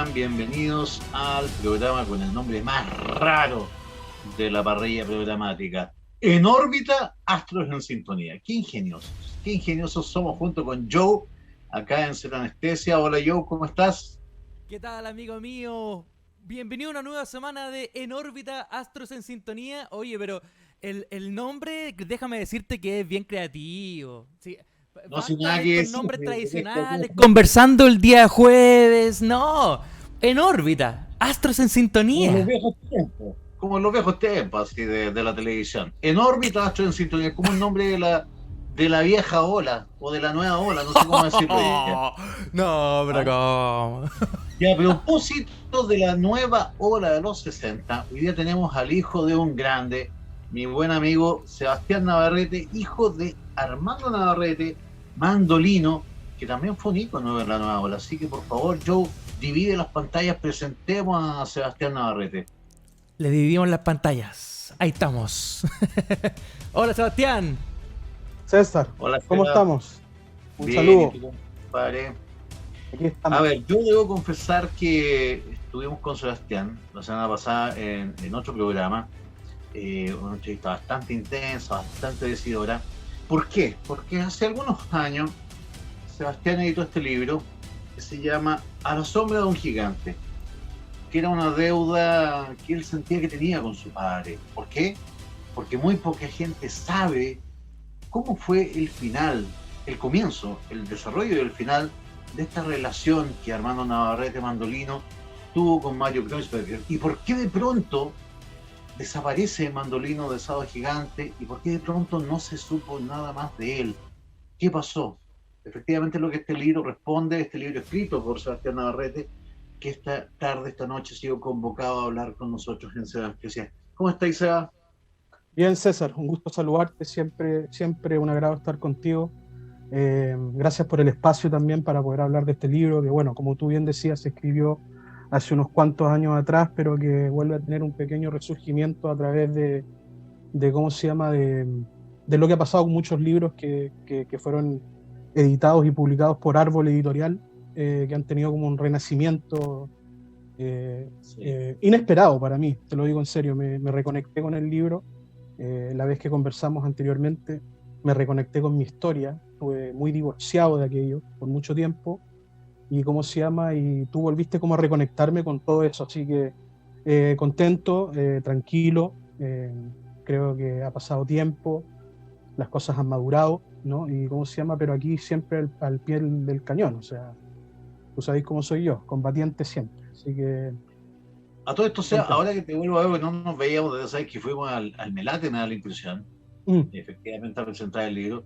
están? Bienvenidos al programa con el nombre más raro de la parrilla programática. En órbita, astros en sintonía. Qué ingeniosos somos junto con Joe, acá en Z Anestesia. Hola Joe, ¿cómo estás? ¿Qué tal, amigo mío? Bienvenido a una nueva semana de En órbita, Astros en sintonía. Oye, pero el nombre, déjame decirte que es bien creativo. Sí, No, sin basta nada de que estos decir. nombres tradicionales, conversando el día jueves. No, En órbita, Astros en Como los sintonía. viejos tiempos. Como en los viejos tiempos así de la televisión. En órbita, astros en sintonía, como el nombre de la vieja ola o de la nueva ola, no sé cómo decirlo ya. No, pero ¿Ah? ¿cómo? Y a propósito de la nueva ola de los 60, hoy día tenemos al hijo de un grande, mi buen amigo Sebastián Navarrete, hijo de Armando Navarrete, mandolino, que también fue un ícono de la nueva ola. Así que por favor, Joe, divide las pantallas, presentemos a Sebastián Navarrete. Le dividimos las pantallas. Ahí estamos. Hola, Sebastián. César, Hola, ¿cómo Seba. estamos? Un Bien, ¿y saludo. tú, compadre? Aquí A estamos. ver, yo debo confesar que estuvimos con Sebastián la semana pasada en otro programa, una entrevista bastante intensa, bastante decidora. ¿Por qué? Porque hace algunos años Sebastián editó este libro que se llama A la sombra de un gigante, que era una deuda que él sentía que tenía con su padre. ¿Por qué? Porque muy poca gente sabe cómo fue el final, el comienzo, el desarrollo y el final de esta relación que Armando Navarrete Mandolino tuvo con Mario Kreuzberger y por qué de pronto desaparece Mandolino de Sábado Gigante y por qué de pronto no se supo nada más de él. ¿Qué pasó? Efectivamente lo que este libro responde, este libro escrito por Sebastián Navarrete, que esta tarde, esta noche, ha sido convocado a hablar con nosotros en Seba Especial. ¿Cómo estáis, Seba? Bien, César, un gusto saludarte. Siempre un agrado estar contigo. Gracias por el espacio también para poder hablar de este libro, que bueno, como tú bien decías, se escribió hace unos cuantos años atrás, pero que vuelve a tener un pequeño resurgimiento a través de ¿cómo se llama? De lo que ha pasado con muchos libros que fueron editados y publicados por Árbol Editorial, que han tenido como un renacimiento Sí. inesperado para mí, te lo digo en serio. Me reconecté con el libro. La vez que conversamos anteriormente, me reconecté con mi historia. Estuve muy divorciado de aquello por mucho tiempo. Y cómo se llama, y tú volviste como a reconectarme con todo eso. Así que contento, tranquilo. Creo que ha pasado tiempo, las cosas han madurado, ¿no? Y cómo se llama, pero aquí siempre al pie del cañón. O sea, tú sabéis cómo soy yo, combatiente siempre. Así que A todo esto, sea, contento. ahora que te vuelvo a ver, porque no nos veíamos desde sabes que fuimos al Melate, me da la impresión, Mm. efectivamente a presentar el libro.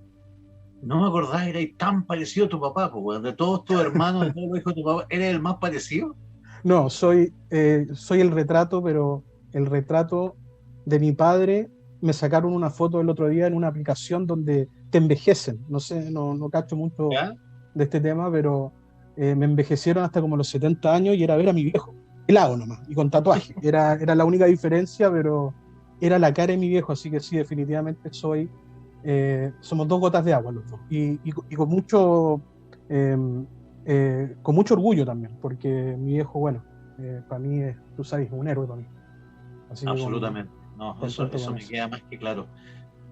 No me acordaba, era tan parecido a tu papá, pues, de todos tus hermanos, de todos los hijos de tu papá, ¿eres el más parecido? No, soy el retrato, pero el retrato de mi padre. Me sacaron una foto el otro día en una aplicación donde te envejecen. No sé, no cacho mucho ¿Ya? de este tema, pero me envejecieron hasta como los 70 años y era ver a mi viejo, pelado nomás, y con tatuaje. Era la única diferencia, pero era la cara de mi viejo, así que sí, definitivamente somos dos gotas de agua los dos. Y eh, con mucho orgullo también, porque mi viejo, bueno, para mí es, tú sabes, un héroe para mí. Así que Absolutamente. No, eso, contento eso con me eso. queda más que claro.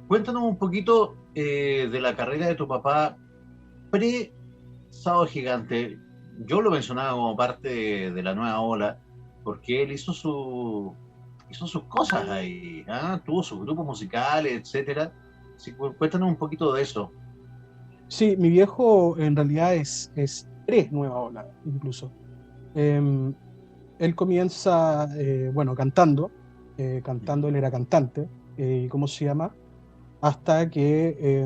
Cuéntanos un poquito de la carrera de tu papá pre-Sábado Gigante. Yo lo mencionaba como parte de la nueva ola, porque él hizo sus cosas ahí, ¿ah? Tuvo sus grupos musicales, etcétera. Sí, cuéntanos un poquito de eso. Sí, mi viejo en realidad es pre-nueva ola, incluso. Eh, Él comienza, bueno, cantando, él era cantante, ¿cómo se llama? Hasta que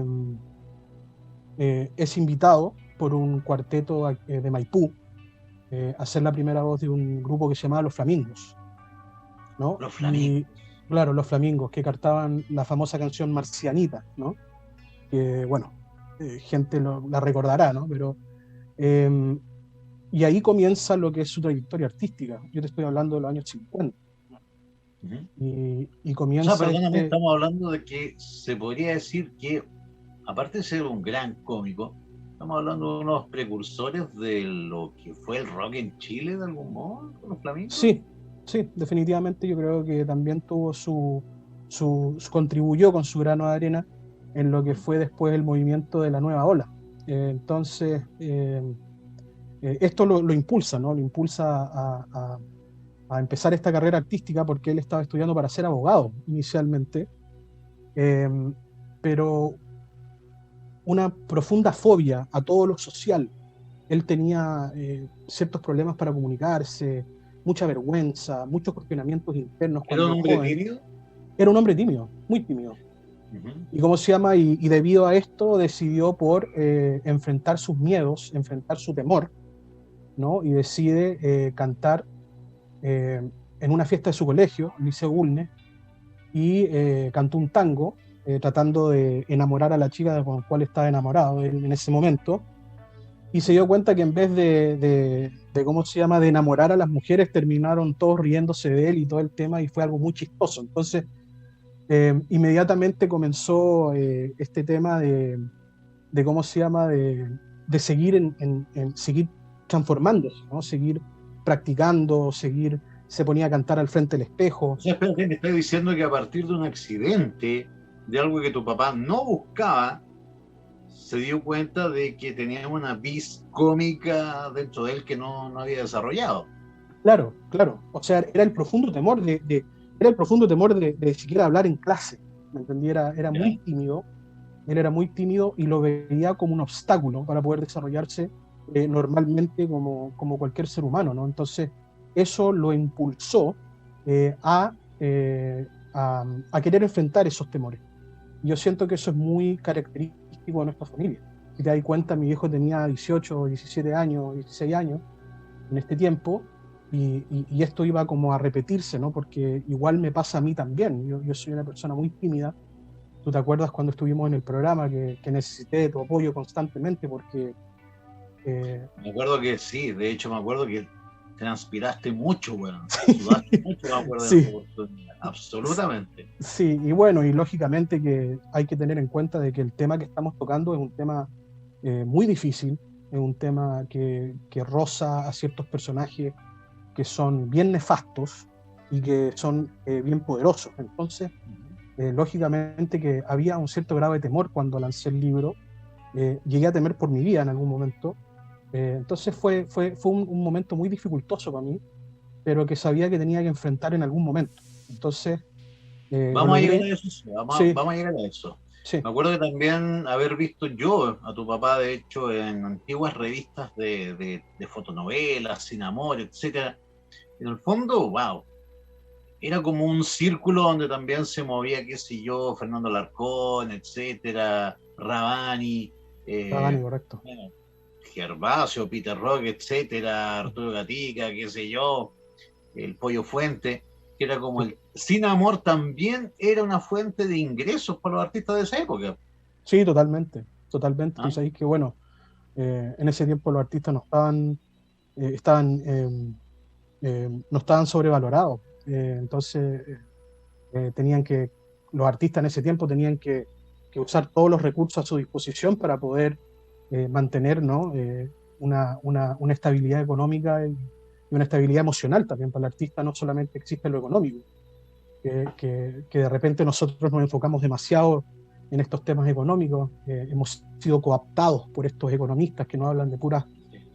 es invitado por un cuarteto de Maipú a ser la primera voz de un grupo que se llamaba Los Flamingos, ¿no? Los Flamingos. Y claro, Los Flamingos, que cantaban la famosa canción Marcianita, ¿no? Que, bueno, gente la recordará, ¿no? Pero, eh, y ahí comienza lo que es su trayectoria artística. Yo te estoy hablando de los años 50. Uh-huh. Y O sea, comienza perdóname, este. estamos hablando de que se podría decir que, aparte de ser un gran cómico, Estamos hablando de unos precursores de lo que fue el rock en Chile, de algún modo, con los Flamencos. Sí, sí, definitivamente yo creo que también tuvo contribuyó con su grano de arena en lo que fue después el movimiento de la nueva ola. Entonces, esto lo impulsa, ¿no? Lo impulsa a empezar esta carrera artística porque él estaba estudiando para ser abogado inicialmente, pero una profunda fobia a todo lo social. Él tenía ciertos problemas para comunicarse, mucha vergüenza, muchos cuestionamientos internos ¿Era un cuando hombre joven. tímido? Era un hombre tímido, muy tímido. ¿Y cómo se llama? Y debido a esto decidió por enfrentar sus miedos, enfrentar su temor, ¿no? Y decide cantar en una fiesta de su colegio, Liceo Bulnes, y cantó un tango tratando de enamorar a la chica con la cual estaba enamorado en ese momento, y se dio cuenta que en vez de ¿cómo se llama?, de enamorar a las mujeres, terminaron todos riéndose de él y todo el tema, y fue algo muy chistoso. Entonces, inmediatamente comenzó este tema de ¿cómo se llama?, de seguir seguir transformándose, ¿no? Seguir practicando, se ponía a cantar al frente del espejo. O sea, espérate, me estás diciendo que a partir de un accidente, de algo que tu papá no buscaba, se dio cuenta de que tenía una vis cómica dentro de él que no había desarrollado. Claro, claro. O sea, era el profundo temor de siquiera hablar en clase, ¿me entendí? Era muy tímido, él era muy tímido y lo veía como un obstáculo para poder desarrollarse normalmente como cualquier ser humano, ¿no? Entonces, eso lo impulsó a querer enfrentar esos temores. Yo siento que eso es muy característico de nuestra familia. Si te das cuenta, mi viejo tenía 18, 17 años, 16 años en este tiempo, y esto iba como a repetirse, ¿no? Porque igual me pasa a mí también. Yo soy una persona muy tímida. ¿Tú te acuerdas cuando estuvimos en el programa que necesité de tu apoyo constantemente? Porque... me acuerdo que sí, de hecho me acuerdo que transpiraste mucho, bueno, sudaste mucho, me acuerdo de esa oportunidad, absolutamente. Sí, y bueno, y lógicamente que hay que tener en cuenta de que el tema que estamos tocando es un tema muy difícil, es un tema que roza a ciertos personajes que son bien nefastos y que son bien poderosos. Entonces, lógicamente que había un cierto grado de temor cuando lancé el libro. Llegué a temer por mi vida en algún momento. Entonces fue un momento muy dificultoso para mí, pero que sabía que tenía que enfrentar en algún momento. Entonces, vamos a llegar a eso, sí. Vamos a llegar a eso. Sí. Me acuerdo que también haber visto yo a tu papá, de hecho, en antiguas revistas de fotonovelas, Sin Amor, etcétera. En el fondo, wow, era como un círculo donde también se movía, qué sé yo, Fernando Larcón, etcétera, Rabani, Rabani, correcto. Bueno, Gervasio, Peter Rock, etcétera, Arturo Gatica, qué sé yo, el Pollo Fuente, que era como el Sin Amor también era una fuente de ingresos para los artistas de esa época. Sí, totalmente. Tú sabes que, bueno, en ese tiempo los artistas no estaban sobrevalorados. Entonces, los artistas en ese tiempo tenían que usar todos los recursos a su disposición para poder mantener, ¿no? una estabilidad económica y una estabilidad emocional también. Para el artista no solamente existe lo económico, que de repente nosotros nos enfocamos demasiado en estos temas económicos. Hemos sido cooptados por estos economistas que nos hablan de puras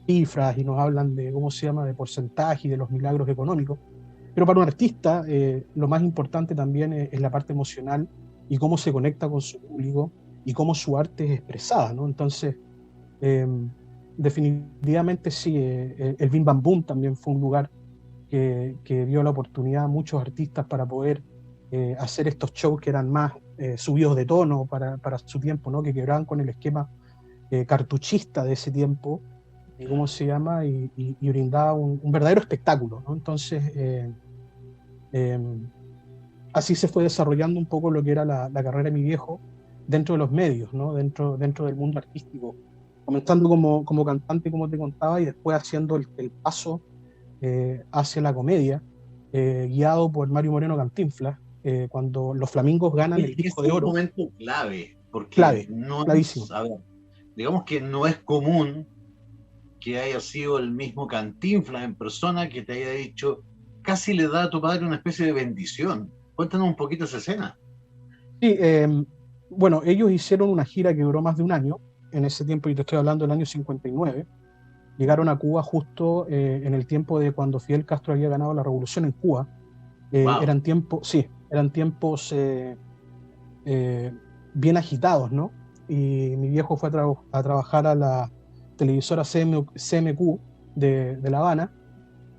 cifras y nos hablan de, ¿cómo se llama?, de porcentaje y de los milagros económicos. Pero para un artista lo más importante también es la parte emocional y cómo se conecta con su público y cómo su arte es expresada, ¿no? Entonces, definitivamente sí, el Bim Bam Boom también fue un lugar que dio la oportunidad a muchos artistas para poder hacer estos shows que eran más subidos de tono para su tiempo, ¿no? Que quebraban con el esquema cartuchista de ese tiempo, y cómo se llama, y brindaba un verdadero espectáculo, ¿no? Entonces, así se fue desarrollando un poco lo que era la carrera de mi viejo dentro de los medios, ¿no? Dentro del mundo artístico, comenzando como cantante, como te contaba, y después haciendo el paso hacia la comedia, guiado por Mario Moreno Cantinflas, cuando los Flamingos ganan el disco de oro. Es un momento clave, porque clave, no clavísimo. es, a ver, digamos que no es común que haya sido el mismo Cantinflas en persona que te haya dicho, casi le da a tu padre una especie de bendición. Cuéntanos un poquito esa escena. Sí, bueno, ellos hicieron una gira que duró más de un año, en ese tiempo, y te estoy hablando del año 59. Llegaron a Cuba justo en el tiempo de cuando Fidel Castro había ganado la revolución en Cuba. Wow. Eran tiempos eh, bien agitados, ¿no? Y mi viejo fue a trabajar a la televisora CMQ de La Habana.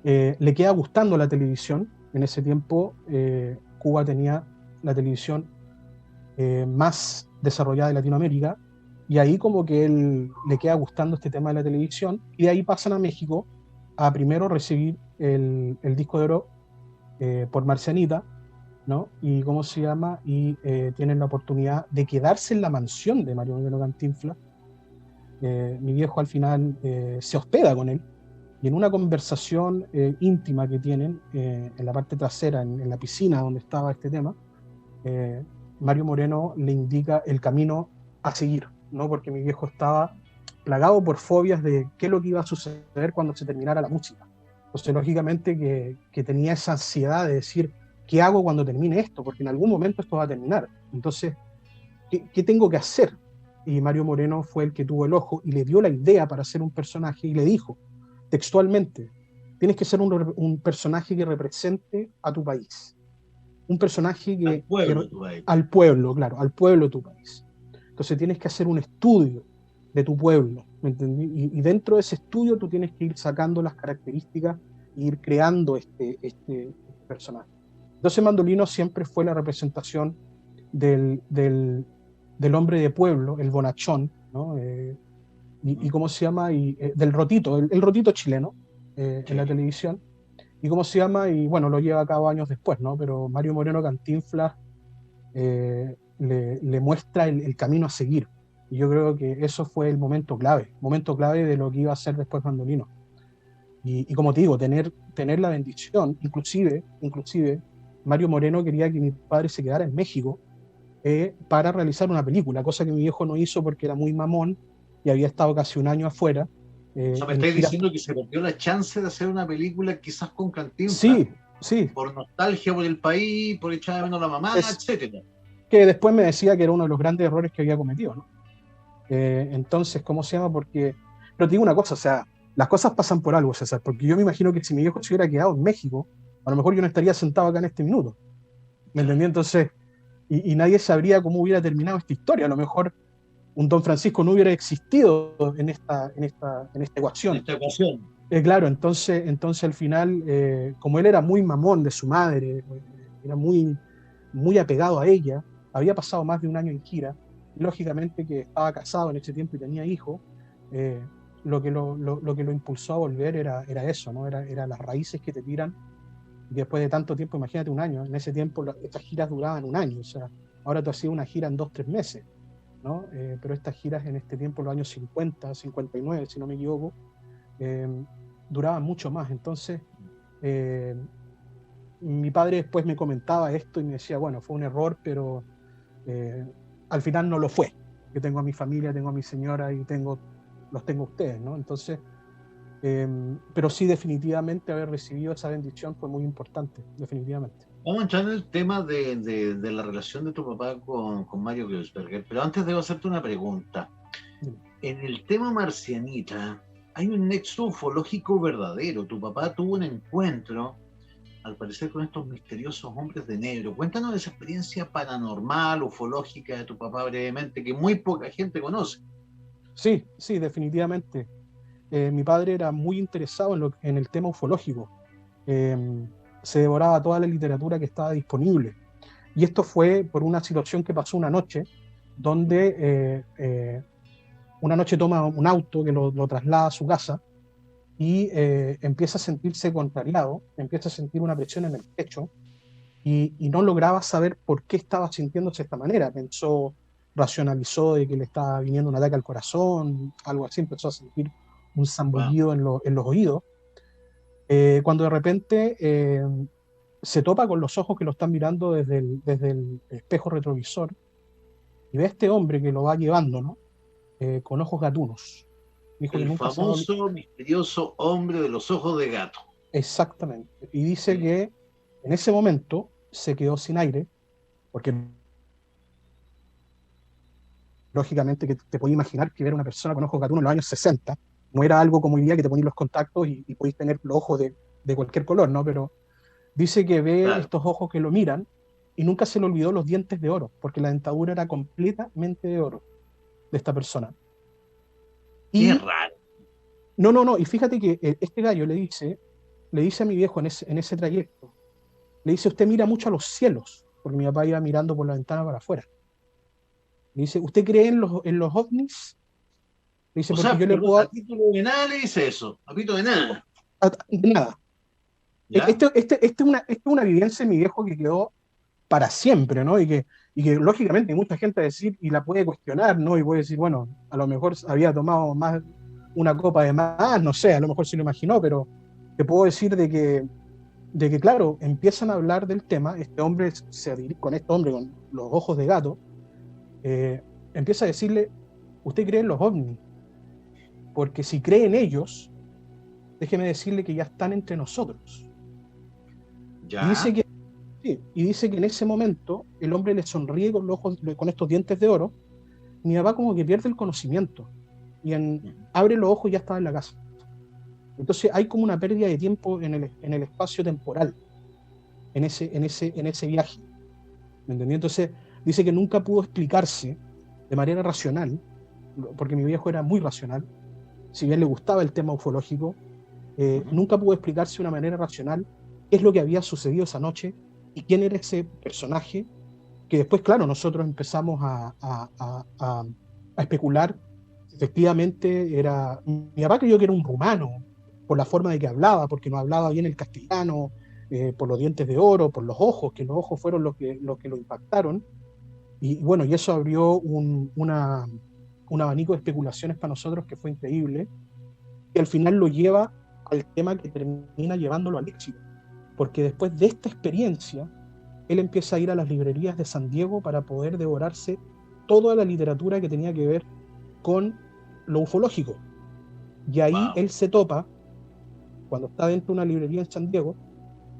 Le queda gustando la televisión. En ese tiempo Cuba tenía la televisión más desarrollada de Latinoamérica, y ahí como que él le queda gustando este tema de la televisión, y de ahí pasan a México a primero recibir el disco de oro por Marcianita, ¿no? Y cómo se llama, y tienen la oportunidad de quedarse en la mansión de Mario Moreno Cantinflas. Mi viejo al final se hospeda con él, y en una conversación íntima que tienen en la parte trasera, en la piscina donde estaba este tema, eh, Mario Moreno le indica el camino a seguir, ¿no? Porque mi viejo estaba plagado por fobias de qué es lo que iba a suceder cuando se terminara la música. Entonces, lógicamente que tenía esa ansiedad de decir, ¿qué hago cuando termine esto? Porque en algún momento esto va a terminar. Entonces, ¿qué tengo que hacer? Y Mario Moreno fue el que tuvo el ojo y le dio la idea para hacer un personaje, y le dijo textualmente, tienes que ser un personaje que represente a tu país, un personaje Al pueblo, tú ahí. al pueblo, claro, al pueblo de tu país. Entonces tienes que hacer un estudio de tu pueblo, ¿me entendí? Y dentro de ese estudio tú tienes que ir sacando las características e ir creando este personaje. Entonces Mandolino siempre fue la representación del hombre de pueblo, el bonachón, ¿no? Y cómo se llama, del rotito, el rotito chileno en la Sí. televisión. ¿Y cómo se llama? Y bueno, lo lleva a cabo años después, ¿no? Pero Mario Moreno Cantinflas le muestra el camino a seguir. Y yo creo que eso fue el momento clave de lo que iba a ser después Bandolino. Y como te digo, tener la bendición, inclusive, Mario Moreno quería que mi padre se quedara en México para realizar una película, cosa que mi viejo no hizo porque era muy mamón y había estado casi un año afuera O sea, me en estáis giras. diciendo que se perdió la chance de hacer una película quizás con Cantinflas, Sí, sí, por nostalgia por el país, por echar de menos a la mamá, es etcétera. que después me decía que era uno de los grandes errores que había cometido, ¿no? Entonces, ¿cómo se llama? Porque, pero te digo una cosa, o sea, las cosas pasan por algo, César, porque yo me imagino que si mi viejo se hubiera quedado en México, a lo mejor yo no estaría sentado acá en este minuto, ¿me entendí? Entonces, y nadie sabría cómo hubiera terminado esta historia, a lo mejor un Don Francisco no hubiera existido en esta En ecuación. esta ocasión. Claro, entonces al final, como él era muy mamón de su madre, era muy apegado a ella, había pasado más de un año en gira, lógicamente que estaba casado en ese tiempo y tenía hijos, eh, lo que lo impulsó a volver era eso, ¿no? Era las raíces que te tiran, y después de tanto tiempo, imagínate un año, en ese tiempo estas giras duraban un año, o sea, ahora tú hacías una gira en 2, 3 meses, ¿no? Pero estas giras en este tiempo, los años 50, 59, si no me equivoco, eh, duraban mucho más. Entonces, eh, mi padre después me comentaba esto y me decía, bueno, fue un error, pero eh, al final no lo fue. Yo tengo a mi familia, tengo a mi señora y los tengo a ustedes, ¿no? Entonces, pero sí, definitivamente haber recibido esa bendición fue muy importante, definitivamente. Vamos a entrar en el tema de la relación de tu papá con Mario Kreuzberger, pero antes debo hacerte una pregunta. En el tema Marcianita hay un nexo ufológico verdadero. Tu papá tuvo un encuentro, al parecer, con estos misteriosos hombres de negro. Cuéntanos de esa experiencia paranormal, ufológica de tu papá brevemente, que muy poca gente conoce. Sí, sí, definitivamente. Mi padre era muy interesado en el tema ufológico. Eh, Se devoraba toda la literatura que estaba disponible. Y esto fue por una situación que pasó una noche, donde una noche toma un auto que lo traslada a su casa y empieza a sentirse contrariado, empieza a sentir una presión en el pecho y no lograba saber por qué estaba sintiéndose de esta manera. Pensó, racionalizó de que le estaba viniendo un ataque al corazón, algo así, empezó a sentir un Wow. zambullido en los oídos, cuando de repente se topa con los ojos que lo están mirando desde el espejo retrovisor y ve a este hombre que lo va llevando, ¿no? con ojos gatunos. Dijo que El nunca se va a olvidar. famoso, misterioso hombre de los ojos de gato. Exactamente. Y dice Sí. que en ese momento se quedó sin aire, porque lógicamente que te podías imaginar que ver a una persona con ojos gatunos en los años 60 no era algo como hoy día que te ponías los contactos y podéis tener los ojos de cualquier color, ¿no? Pero dice que ve Claro. estos ojos que lo miran y nunca se le olvidó los dientes de oro, porque la dentadura era completamente de oro de esta persona. Qué Y raro. no, y fíjate que este gallo le dice a mi viejo en ese trayecto, le dice, usted mira mucho a los cielos, porque mi papá iba mirando por la ventana para afuera. Le dice, ¿usted cree en los ovnis? Le dice, O porque sea, yo le perdón, puedo... a título de nada le dice eso. A título de nada. Nada. ¿Ya? Esta es una vivencia de mi viejo que quedó para siempre, ¿no? Y que lógicamente hay mucha gente a decir, y la puede cuestionar, ¿no? Y puede decir, bueno, a lo mejor había tomado más una copa de más, no sé, a lo mejor se lo imaginó, pero te puedo decir de que claro, empiezan a hablar del tema, con este hombre con los ojos de gato, empieza a decirle, ¿usted cree en los ovnis? Porque si cree en ellos, déjeme decirle que ya están entre nosotros. Y dice ¿Ya? que, sí, y dice que en ese momento el hombre le sonríe con los ojos, con estos dientes de oro, y mi papá como que pierde el conocimiento, y abre los ojos y ya estaba en la casa. Entonces hay como una pérdida de tiempo en el espacio temporal, en ese viaje. ¿Me entendí? Entonces dice que nunca pudo explicarse de manera racional, porque mi viejo era muy racional, si bien le gustaba el tema ufológico, nunca pudo explicarse de una manera racional qué es lo que había sucedido esa noche y quién era ese personaje, que después, claro, nosotros empezamos a especular. Efectivamente, mi papá creyó que era un rumano, por la forma de que hablaba, porque no hablaba bien el castellano, por los dientes de oro, por los ojos, que los ojos fueron los que lo impactaron. Y bueno, y eso abrió un abanico de especulaciones para nosotros que fue increíble, y al final lo lleva al tema que termina llevándolo al éxito. Porque después de esta experiencia, él empieza a ir a las librerías de San Diego para poder devorarse toda la literatura que tenía que ver con lo ufológico. Y ahí Wow. él se topa, cuando está dentro de una librería en San Diego,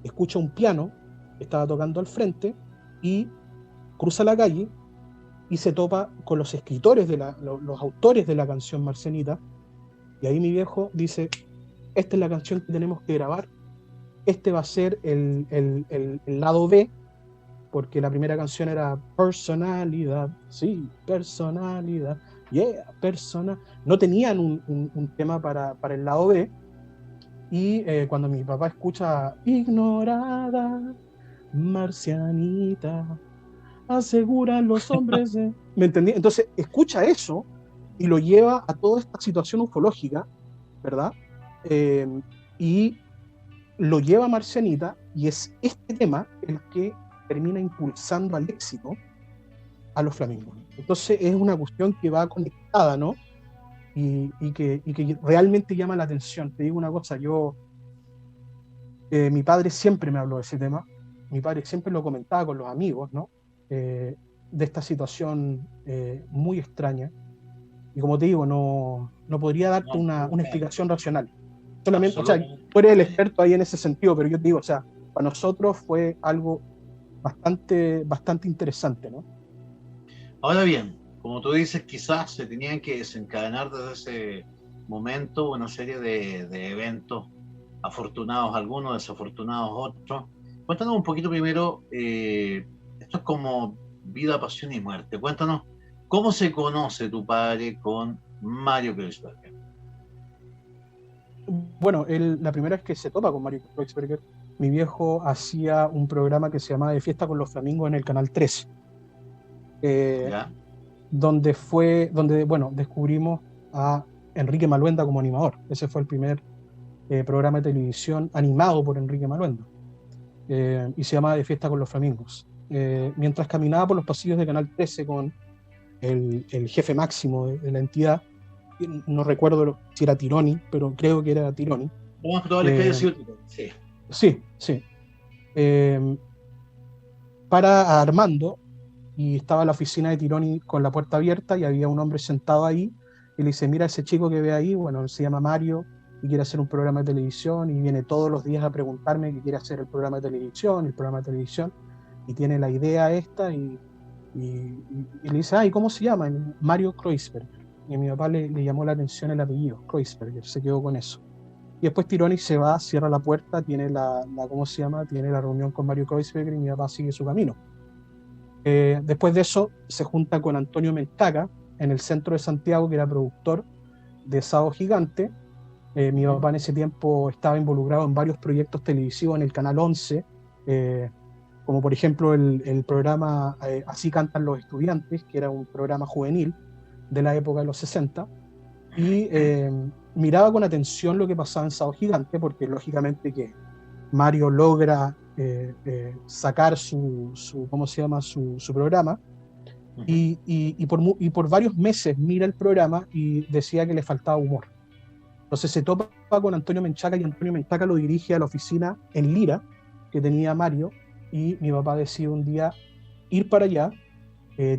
escucha un piano que estaba tocando al frente y cruza la calle y se topa con los escritores, los autores de la canción Marcianita. Y ahí mi viejo dice, esta es la canción que tenemos que grabar, este va a ser el lado B, porque la primera canción era personalidad, sí, personalidad, yeah, persona. No tenían un tema para el lado B, y cuando mi papá escucha ignorada, marcianita, aseguran los hombres de... ¿Me entendí? Entonces escucha eso y lo lleva a toda esta situación ufológica, ¿verdad? Y lo lleva a Marcianita, y es este tema el que termina impulsando al éxito a los Flamingos. Entonces es una cuestión que va conectada, ¿no? Y que realmente llama la atención. Te digo una cosa, mi padre siempre me habló de ese tema, mi padre siempre lo comentaba con los amigos, ¿no? De esta situación muy extraña. Y como te digo, no podría darte una explicación racional. Solamente, o sea, tú eres el experto ahí en ese sentido, pero yo te digo, o sea, para nosotros fue algo bastante interesante, ¿no? Ahora bien, como tú dices, quizás se tenían que desencadenar desde ese momento una serie de eventos, afortunados algunos, desafortunados otros. Cuéntanos un poquito primero, esto es como vida, pasión y muerte. Cuéntanos, ¿cómo se conoce tu padre con Mario Kreuzberger? Bueno, la primera vez que se topa con Mario Kreuzberger, mi viejo hacía un programa que se llamaba De Fiesta con los Flamingos en el Canal 13. ¿Ya? Donde bueno, descubrimos a Enrique Maluenda como animador. Ese fue el primer programa de televisión animado por Enrique Maluenda, y se llamaba De Fiesta con los Flamingos. Mientras caminaba por los pasillos de Canal 13 con el jefe máximo de la entidad, no recuerdo si era Tironi, pero creo que era Tironi. Lo más probable es que haya sido Tironi, sí. Sí. Para Armando, y estaba la oficina de Tironi con la puerta abierta y había un hombre sentado ahí y le dice, mira ese chico que ve ahí, bueno, se llama Mario y quiere hacer un programa de televisión y viene todos los días a preguntarme que quiere hacer el programa de televisión, y tiene la idea esta y le dice, ¿y cómo se llama? Mario Kreuzberger. Y a mi papá le llamó la atención el apellido, Kreuzberger, se quedó con eso. Y después Tironi se va, cierra la puerta, tiene ¿cómo se llama? Tiene la reunión con Mario Kreuzberger y mi papá sigue su camino. Después de eso se junta con Antonio Menchaca en el centro de Santiago, que era productor de Sábado Gigante. Mi papá en ese tiempo estaba involucrado en varios proyectos televisivos en el Canal 11, como por ejemplo el programa Así cantan los estudiantes, que era un programa juvenil de la época de los 60, y miraba con atención lo que pasaba en Sábado Gigante, porque lógicamente que Mario logra sacar ¿cómo se llama? Su programa, y por varios meses mira el programa y decía que le faltaba humor. Entonces se topa con Antonio Menchaca, y Antonio Menchaca lo dirige a la oficina en Lira, que tenía Mario, y mi papá decide un día ir para allá.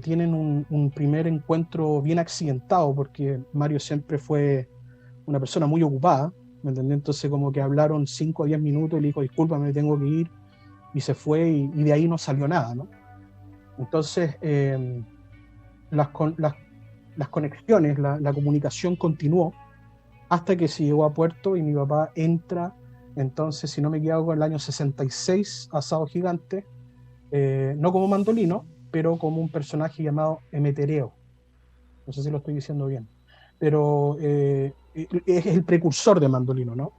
Tienen un primer encuentro bien accidentado, porque Mario siempre fue una persona muy ocupada, ¿me entendés? Entonces como que hablaron 5 o 10 minutos y le dijo, discúlpame, me tengo que ir, y se fue, y de ahí no salió nada, ¿no? Entonces las conexiones, la comunicación continuó hasta que se llegó a puerto, y mi papá entra, entonces, si no me equivoco, en el año 66 a Sábado Gigante, no como Mandolino, pero como un personaje llamado Emetereo. No sé si lo estoy diciendo bien, pero es el precursor de Mandolino, ¿no?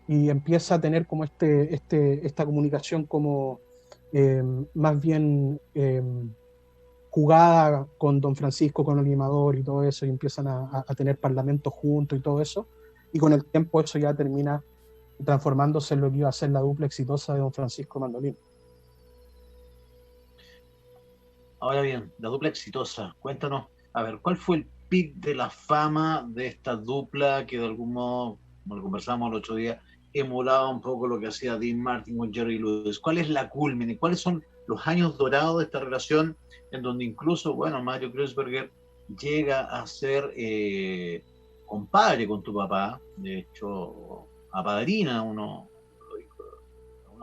Y empieza a tener como esta comunicación como más bien jugada con Don Francisco, con el animador y todo eso, y empiezan a tener parlamentos juntos y todo eso, y con el tiempo eso ya termina transformándose en lo que iba a ser la dupla exitosa de Don Francisco Mandolino. Ahora bien, la dupla exitosa, cuéntanos, a ver, ¿cuál fue el pic de la fama de esta dupla que de algún modo, como lo conversamos el otro día, emulaba un poco lo que hacía Dean Martin con Jerry Lewis? ¿Cuál es la culmine? ¿Cuáles son los años dorados de esta relación, en donde incluso, bueno, Mario Kreuzberger llega a ser compadre con tu papá, de hecho apadrina uno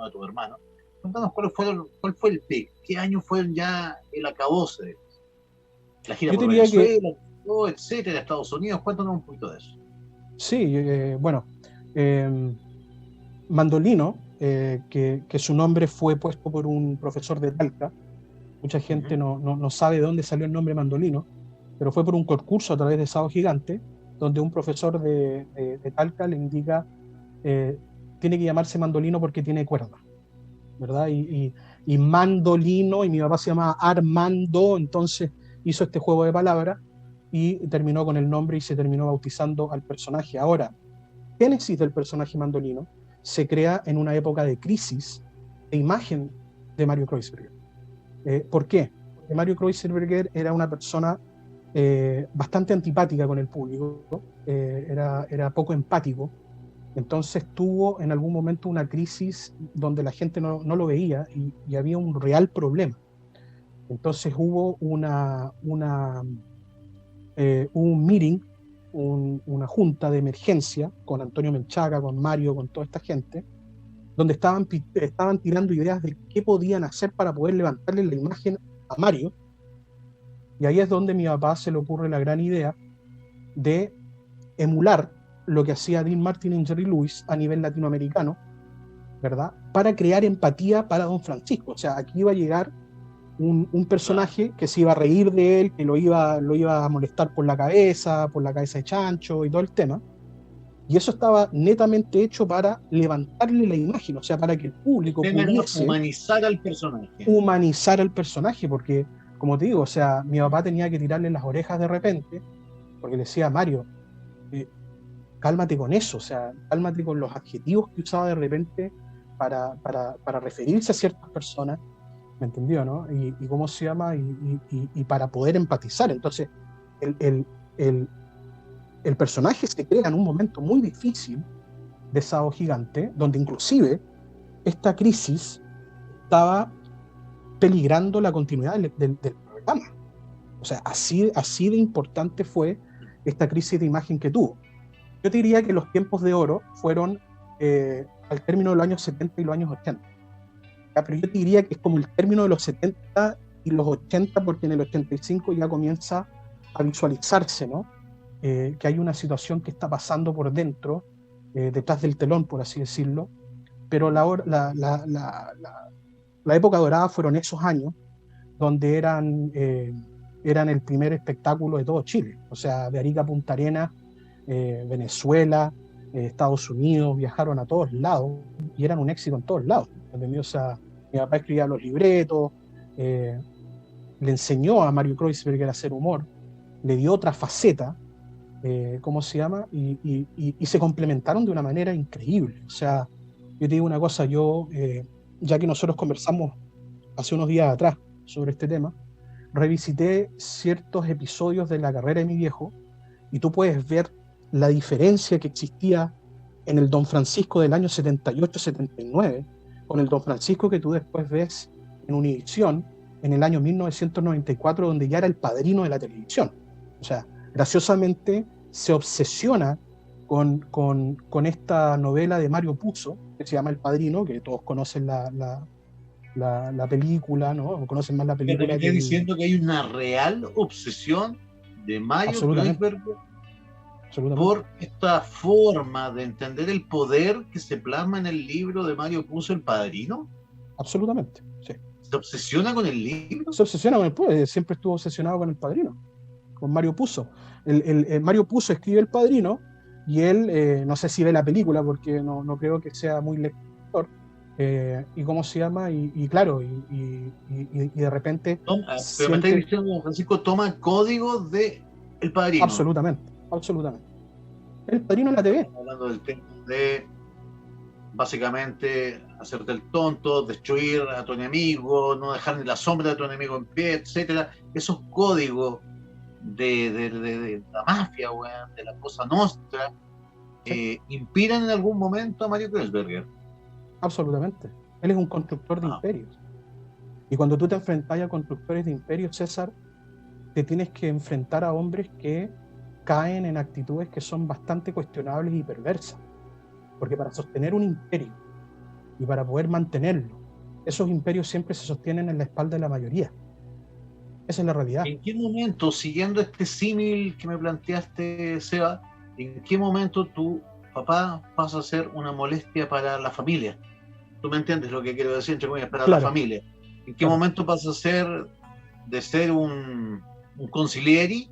de tus hermanos? Cuéntanos cuál fue el pic, qué año fue ya el acabose, la gira Yo por diría Venezuela, etcétera, Estados Unidos. Cuéntanos un poquito de eso. Sí, bueno, Mandolino, que su nombre fue puesto por un profesor de Talca. Mucha gente no sabe de dónde salió el nombre Mandolino, pero fue por un concurso a través de Sábado Gigante, donde un profesor de Talca le indica, tiene que llamarse Mandolino porque tiene cuerda, ¿verdad? Y Mandolino, y mi papá se llama Armando, entonces hizo este juego de palabras y terminó con el nombre y se terminó bautizando al personaje. Ahora, génesis del personaje Mandolino se crea en una época de crisis de imagen de Mario Kreuzberger. ¿Por qué? Porque Mario Kreuzberger era una persona bastante antipática con el público, era poco empático. Entonces tuvo en algún momento una crisis donde la gente no lo veía, y había un real problema. Entonces hubo un meeting, una junta de emergencia con Antonio Menchaca, con Mario, con toda esta gente, donde estaban tirando ideas de qué podían hacer para poder levantarle la imagen a Mario. Y ahí es donde a mi papá se le ocurre la gran idea de emular lo que hacía Dean Martin y Jerry Lewis a nivel latinoamericano, ¿verdad? Para crear empatía para Don Francisco. O sea, aquí iba a llegar un personaje que se iba a reír de él, que lo iba a molestar por la cabeza de chancho y todo el tema. Y eso estaba netamente hecho para levantarle la imagen, o sea, para que el público pudiese humanizar al personaje, porque, como te digo, o sea, mi papá tenía que tirarle las orejas de repente, porque le decía, Mario, cálmate con eso, o sea, cálmate con los adjetivos que usaba de repente para referirse a ciertas personas, ¿me entendió, no? Y cómo se llama, y para poder empatizar. Entonces, el personaje se crea en un momento muy difícil de Sábado Gigante, donde inclusive esta crisis estaba peligrando la continuidad del programa. O sea, así de importante fue esta crisis de imagen que tuvo. Yo te diría que los tiempos de oro fueron al término de los años 70 y los años 80. ¿Ya? Pero yo te diría que es como el término de los 70 y los 80, porque en el 85 ya comienza a visualizarse, ¿no? Que hay una situación que está pasando por dentro, detrás del telón, por así decirlo, pero la época dorada fueron esos años donde eran el primer espectáculo de todo Chile, o sea, de Arica a Punta Arenas, Venezuela, Estados Unidos, viajaron a todos lados y eran un éxito en todos lados, ¿entendés? O sea, mi papá escribía los libretos, le enseñó a Mario Kreuzberger a hacer humor, le dio otra faceta, ¿cómo se llama? Y se complementaron de una manera increíble. O sea, yo te digo una cosa, ya que nosotros conversamos hace unos días atrás sobre este tema, revisité ciertos episodios de la carrera de mi viejo y tú puedes ver la diferencia que existía en el Don Francisco del año 78-79 con el Don Francisco que tú después ves en Univisión en el año 1994, donde ya era el padrino de la televisión. O sea, graciosamente se obsesiona con esta novela de Mario Puzo, que se llama El Padrino, que todos conocen la película, ¿no? O conocen más la película. ¿Me estás diciendo que hay una real obsesión de Mario Kreuzberger por esta forma de entender el poder que se plasma en el libro de Mario Puzo, El Padrino? Absolutamente, sí. ¿Se obsesiona con el libro? Se obsesiona con el poder, siempre estuvo obsesionado con El Padrino, con Mario Puzo. Mario Puzo escribe El Padrino y él, no sé si ve la película porque no creo que sea muy lector, y cómo se llama, y claro, y de repente... Pero me estáis diciendo, Francisco, toma códigos de El Padrino. Absolutamente. El Padrino en la TV. Estamos hablando del tema de básicamente hacerte el tonto, destruir a tu enemigo, no dejar ni la sombra de tu enemigo en pie, etcétera. Esos códigos de la mafia, weón, de la cosa nostra, inspiran en algún momento a Mario Kreuzberger. Absolutamente. Él es un constructor de imperios. Y cuando tú te enfrentas a constructores de imperios, César, te tienes que enfrentar a hombres que caen en actitudes que son bastante cuestionables y perversas. Porque para sostener un imperio y para poder mantenerlo, esos imperios siempre se sostienen en la espalda de la mayoría. Esa es la realidad. ¿En qué momento, siguiendo este símil que me planteaste, Seba, en qué momento tu papá pasa a ser una molestia para la familia? ¿Tú me entiendes lo que quiero decir, entre comillas, para la familia? ¿En qué momento pasa a ser de ser un consiglieri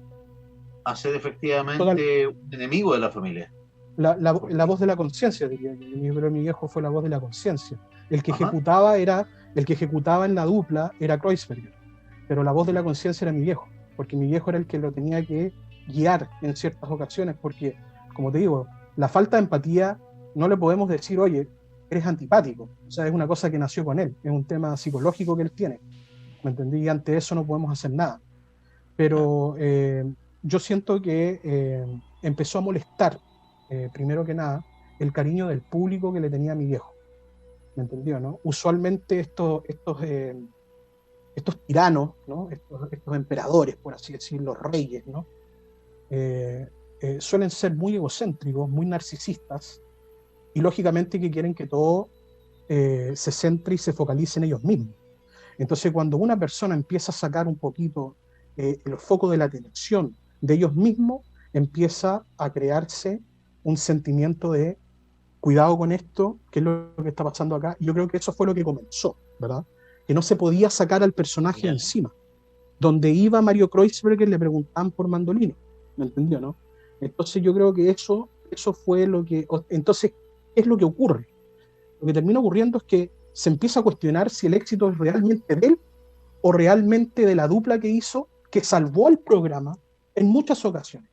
a ser efectivamente un enemigo de la familia? La voz de la conciencia, diría yo. Pero mi viejo fue la voz de la conciencia. El que ejecutaba en la dupla era Kreuzberger, pero la voz de la conciencia era mi viejo, porque mi viejo era el que lo tenía que guiar en ciertas ocasiones, porque, como te digo, la falta de empatía no le podemos decir, oye, eres antipático. O sea, es una cosa que nació con él, es un tema psicológico que él tiene, ¿me entendí? Y ante eso no podemos hacer nada. Pero yo siento que empezó a molestar, primero que nada, el cariño del público que le tenía a mi viejo, ¿me entendió, no? Usualmente estos tiranos, ¿no? Estos emperadores, por así decirlo, reyes, ¿no? Suelen ser muy egocéntricos, muy narcisistas, y lógicamente que quieren que todo se centre y se focalice en ellos mismos. Entonces, cuando una persona empieza a sacar un poquito el foco de la atención de ellos mismos, empieza a crearse un sentimiento de cuidado con esto, que es lo que está pasando acá. Y yo creo que eso fue lo que comenzó, ¿verdad? Que no se podía sacar al personaje encima. Donde iba Mario Kreuzberger le preguntaban por Mandolini, ¿me entendió, no? Entonces yo creo que eso fue lo que... Entonces, ¿qué es lo que ocurre? Lo que termina ocurriendo es que se empieza a cuestionar si el éxito es realmente de él o realmente de la dupla que hizo, que salvó al programa en muchas ocasiones.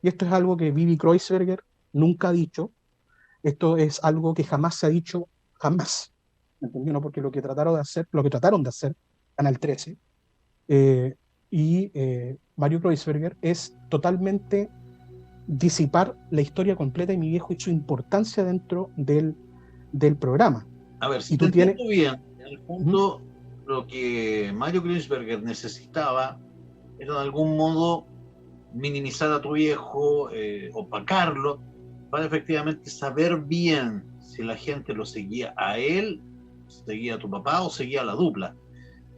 Y esto es algo que Vivi Kreuzberger nunca ha dicho. Esto es algo que jamás se ha dicho, jamás. ¿Me entendió, no? Porque lo que trataron de hacer, Canal 13, y Mario Kreuzberger, es totalmente disipar la historia completa de mi viejo y su importancia dentro del programa. A ver, si te entiendo bien, en el fondo lo que Mario Kreuzberger necesitaba era de algún modo minimizar a tu viejo, opacarlo, para efectivamente saber bien si la gente lo seguía a él, seguía a tu papá o seguía a la dupla.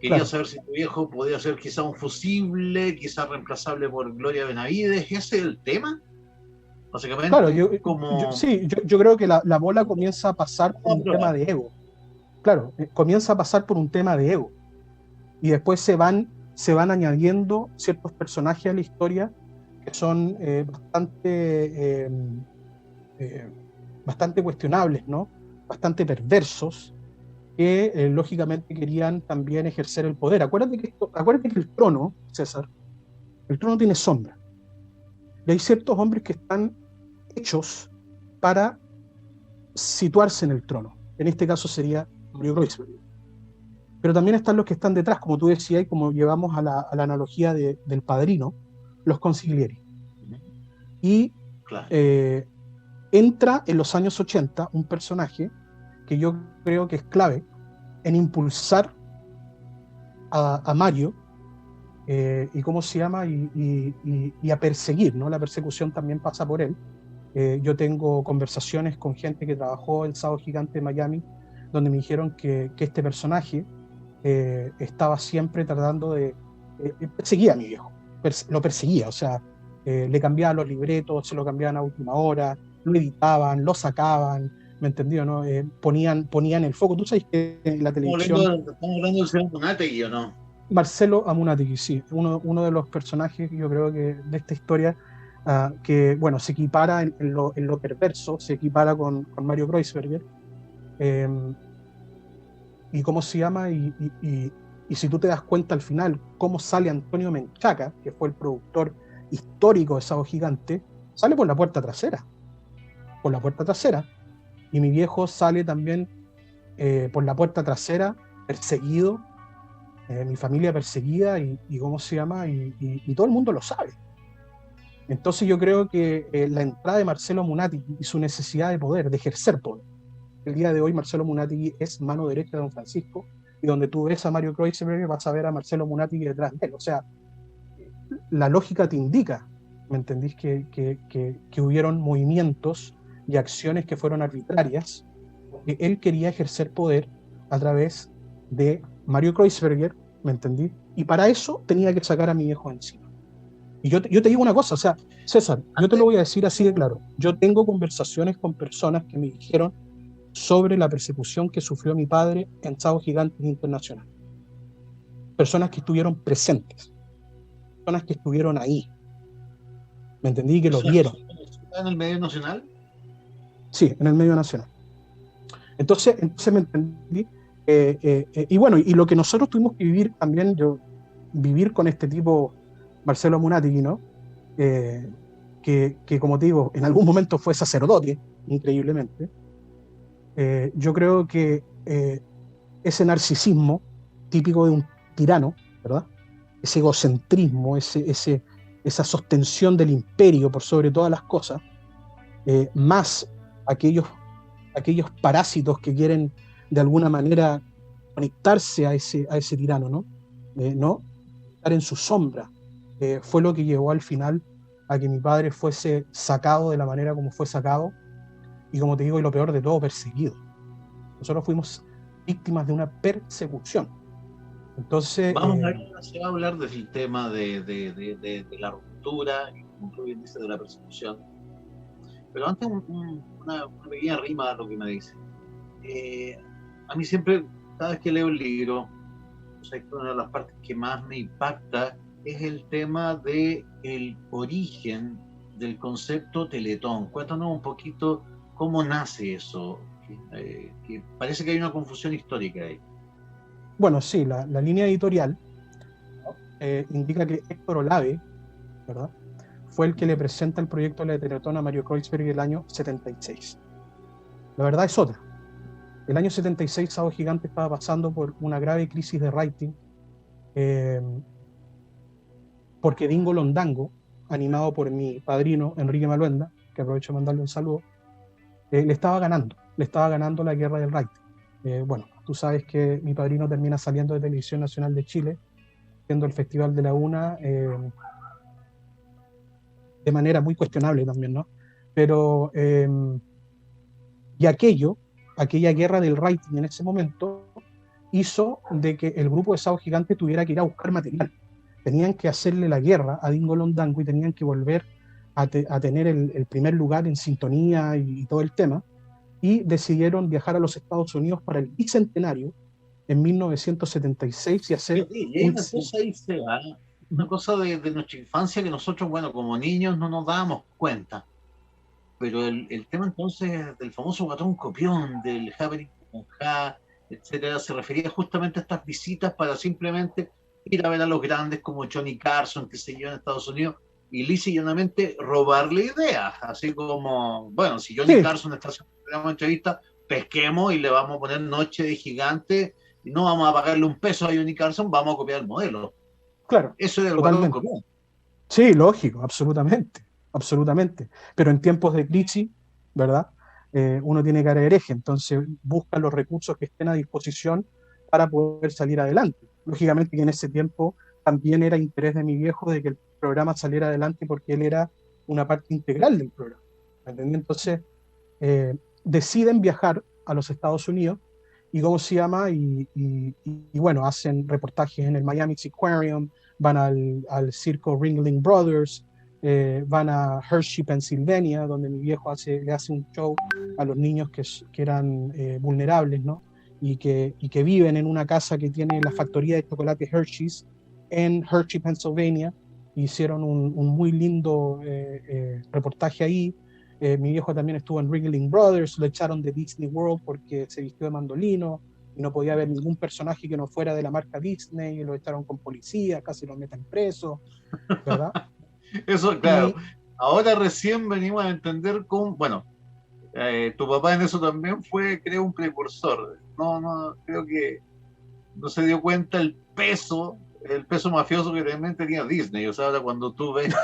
Quería Claro. saber si tu viejo podía ser quizá un fusible, quizá reemplazable por Gloria Benavides. ¿Ese es el tema? Claro, Básicamente, como... sí, yo creo que la bola comienza a pasar por Vamos a un tema probar. de ego. Claro, comienza a pasar por un tema de ego. Y después se van añadiendo ciertos personajes a la historia que son eh, bastante cuestionables, ¿no? Bastante perversos, que lógicamente querían también ejercer el poder. Acuérdate que el trono, César, el trono tiene sombra. Y hay ciertos hombres que están hechos para situarse en el trono. En este caso sería Mario Kreuzberg. Pero también están los que están detrás, como tú decías, y como llevamos a la analogía del Padrino, los consiglieri. Y Claro. entra en los años 80 un personaje que yo creo que es clave en impulsar a Mario y cómo se llama y a perseguir, ¿no? La persecución también pasa por él. Yo tengo conversaciones con gente que trabajó en Sábado Gigante de Miami, donde me dijeron que este personaje estaba siempre tratando de... perseguía a mi viejo, lo perseguía, o sea, le cambiaban los libretos, se lo cambiaban a última hora, lo editaban, lo sacaban, ¿me entendió? ¿No? Ponían el foco. Tú sabes que en la televisión... Estamos hablando del señor Donategui, ¿o no? Marcelo Amunategui, sí, uno de los personajes, yo creo que de esta historia, que, bueno, se equipara en lo perverso, se equipara con Mario Kreuzberger, y cómo se llama, y si tú te das cuenta al final, cómo sale Antonio Menchaca, que fue el productor histórico de Sábado Gigante, sale por la puerta trasera, y mi viejo sale también por la puerta trasera, perseguido, mi familia perseguida y cómo se llama, y todo el mundo lo sabe. Entonces yo creo que la entrada de Marcelo Munategui y su necesidad de poder, de ejercer poder. El día de hoy Marcelo Munategui es mano derecha de don Francisco, y donde tú ves a Mario Kreuzberger vas a ver a Marcelo Munategui detrás de él. O sea, la lógica te indica, ¿me entendís? Que hubieron movimientos y acciones que fueron arbitrarias, porque él quería ejercer poder a través de Mario Kreuzberger, ¿me entendí? Y para eso tenía que sacar a mi viejo encima. Y yo te digo una cosa, o sea, César, yo te lo voy a decir así de claro. Yo tengo conversaciones con personas que me dijeron sobre la persecución que sufrió mi padre en Sábado Gigante Internacional. Personas que estuvieron presentes, personas que estuvieron ahí, ¿me entendí? Que lo vieron. ¿Está en el medio nacional? Sí, en el medio nacional. Entonces me entendí. Y bueno, y lo que nosotros tuvimos que vivir también, vivir con este tipo, Marcelo Munategui, ¿no? Que como te digo, en algún momento fue sacerdote, increíblemente. Yo creo que ese narcisismo típico de un tirano, ¿verdad? Ese egocentrismo, esa sostención del imperio por sobre todas las cosas, más aquellos parásitos que quieren de alguna manera conectarse a ese tirano, ¿no? ¿No? Estar en su sombra, fue lo que llevó al final a que mi padre fuese sacado de la manera como fue sacado, y como te digo, y lo peor de todo, perseguido. Nosotros fuimos víctimas de una persecución. Entonces... se va a hablar del tema de la ruptura, y como tú bien dices, de la persecución. Pero antes una pequeña rima a lo que me dice. A mí siempre, cada vez que leo el libro, o sea, una de las partes que más me impacta es el tema del origen del concepto Teletón. Cuéntanos un poquito cómo nace eso, que parece que hay una confusión histórica ahí. Bueno, sí, la línea editorial, ¿no? Indica que Héctor Olave, ¿verdad?, fue el que le presenta el proyecto de la Teletón a Mario Kreuzberg el año 76. La verdad es otra. El año 76, Sábado Gigante estaba pasando por una grave crisis de rating, porque Dingo Londango, animado por mi padrino Enrique Maluenda, que aprovecho de mandarle un saludo, le estaba ganando la guerra del rating. Bueno, tú sabes que mi padrino termina saliendo de Televisión Nacional de Chile, siendo el Festival de la Una, de manera muy cuestionable también, ¿no? Pero, y aquella guerra del rating en ese momento, hizo de que el grupo de Sábado Gigante tuviera que ir a buscar material. Tenían que hacerle la guerra a Dingo Londango y tenían que volver a tener el primer lugar en sintonía y todo el tema. Y decidieron viajar a los Estados Unidos para el bicentenario en 1976 y hacer un... Una cosa ahí se va, una cosa de nuestra infancia que nosotros, bueno, como niños no nos dábamos cuenta. Pero el tema entonces del famoso Guatón Copión, del Happening con Ja, etcétera, se refería justamente a estas visitas para simplemente ir a ver a los grandes como Johnny Carson, que se yo, en Estados Unidos, y lisa y llanamente robarle ideas, así como, bueno, si Johnny Sí, Carson está haciendo un programa de entrevista, pesquemos y le vamos a poner Noche de Gigante, y no vamos a pagarle un peso a Johnny Carson, vamos a copiar el modelo. claro, Eso era el Guatón totalmente. Copión. Sí, lógico, absolutamente, absolutamente. Pero en tiempos de crisis, ¿verdad? Uno tiene cara de hereje, entonces busca los recursos que estén a disposición para poder salir adelante. Lógicamente que en ese tiempo también era interés de mi viejo de que el programa saliera adelante porque él era una parte integral del programa. ¿Entendí? Entonces deciden viajar a los Estados Unidos y cómo se llama, y bueno, hacen reportajes en el Miami Aquarium, van al circo Ringling Brothers, van a Hershey, Pennsylvania, donde mi viejo le hace un show a los niños que eran vulnerables, ¿no? Y que viven en una casa que tiene la factoría de chocolate Hershey's en Hershey, Pennsylvania. Hicieron un muy lindo reportaje ahí. Mi viejo también estuvo en Ringling Brothers, lo echaron de Disney World porque se vistió de mandolino y no podía haber ningún personaje que no fuera de la marca Disney, y lo echaron con policía, casi lo meten preso, ¿verdad? Eso, claro. Y Ahora recién venimos a entender cómo, bueno, tu papá en eso también fue, creo, un precursor. No, creo que no se dio cuenta el peso mafioso que realmente tenía Disney. O sea, ahora cuando tú ves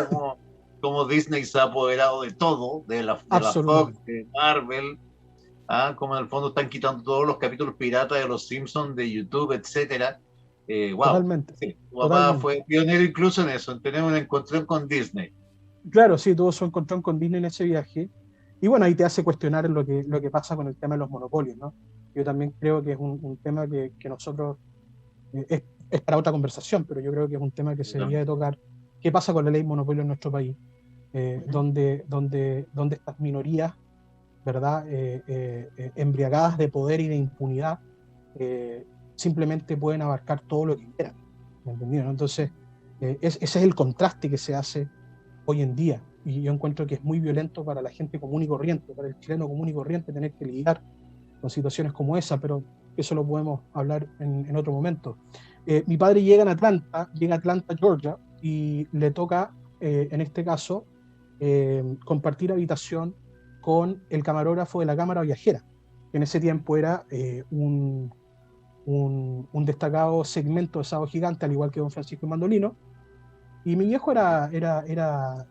cómo Disney se ha apoderado de todo, de la Fox, absolutamente, de Marvel, como en el fondo están quitando todos los capítulos piratas de los Simpsons, de YouTube, etcétera. Wow, totalmente, sí, tu papá totalmente. fue pionero incluso en eso, en tener un encontrón con Disney. Claro, sí, tuvo su encontrón con Disney en ese viaje. Y bueno, ahí te hace cuestionar lo que pasa con el tema de los monopolios, ¿no? Yo también creo que es un tema que nosotros, es para otra conversación, pero yo creo que es un tema que se debería de tocar. ¿Qué pasa con la ley monopolio en nuestro país? Donde estas minorías, ¿verdad? Embriagadas de poder y de impunidad, simplemente pueden abarcar todo lo que quieran. ¿Me entendieron? ¿No? Entonces, ese es el contraste que se hace hoy en día. Y yo encuentro que es muy violento para la gente común y corriente, para el chileno común y corriente, tener que lidiar con situaciones como esa, pero eso lo podemos hablar en otro momento. Mi padre llega a Atlanta, Georgia, y le toca, en este caso, compartir habitación con el camarógrafo de la cámara viajera, que en ese tiempo era un destacado segmento de Sábado Gigante, al igual que don Francisco Mandolino. Y mi viejo era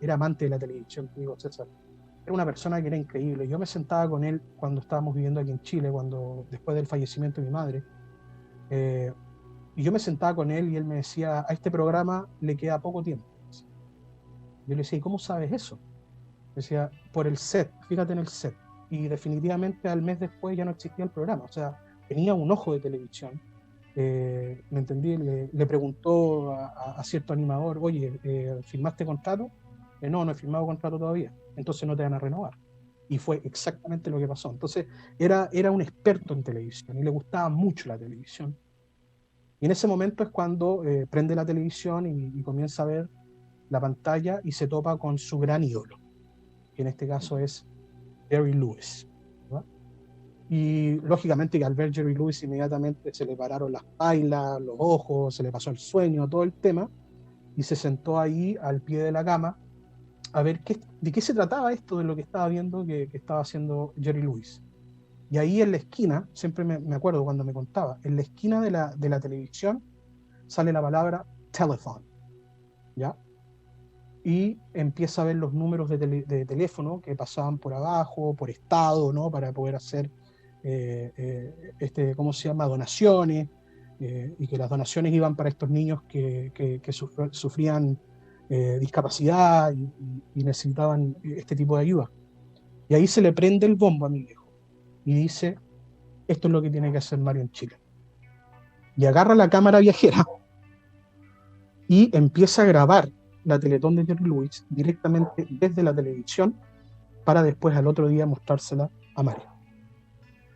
amante de la televisión, digo, César. Era una persona que era increíble. Yo me sentaba con él cuando estábamos viviendo aquí en Chile, después del fallecimiento de mi madre. Eh, y yo me sentaba con él y él me decía, a este programa le queda poco tiempo. Yo le decía, ¿y cómo sabes eso? Decía, por el set, fíjate en el set. Y definitivamente al mes después ya no existía el programa. O sea, tenía un ojo de televisión. ¿Me entendí? Le preguntó a cierto animador, oye, ¿firmaste contrato? No, no he firmado contrato todavía. Entonces no te van a renovar. Y fue exactamente lo que pasó. Entonces era un experto en televisión y le gustaba mucho la televisión. Y en ese momento es cuando prende la televisión y comienza a ver la pantalla y se topa con su gran ídolo, que en este caso es Jerry Lewis, ¿no? Y lógicamente que al ver Jerry Lewis inmediatamente se le pararon las pailas, los ojos, se le pasó el sueño, todo el tema, y se sentó ahí al pie de la cama a ver de qué se trataba esto de lo que estaba viendo que estaba haciendo Jerry Lewis. Y ahí en la esquina, siempre me acuerdo cuando me contaba, en la esquina de la televisión sale la palabra telephone, ¿ya? Y empieza a ver los números de teléfono que pasaban por abajo, por estado, ¿no? Para poder hacer, ¿cómo se llama? Donaciones, y que las donaciones iban para estos niños que sufrían discapacidad y necesitaban este tipo de ayuda. Y ahí se le prende el bombo a mi viejo y dice, esto es lo que tiene que hacer Mario en Chile. Y agarra la cámara viajera y empieza a grabar la Teletón de Jerry Lewis directamente desde la televisión para después al otro día mostrársela a Mario.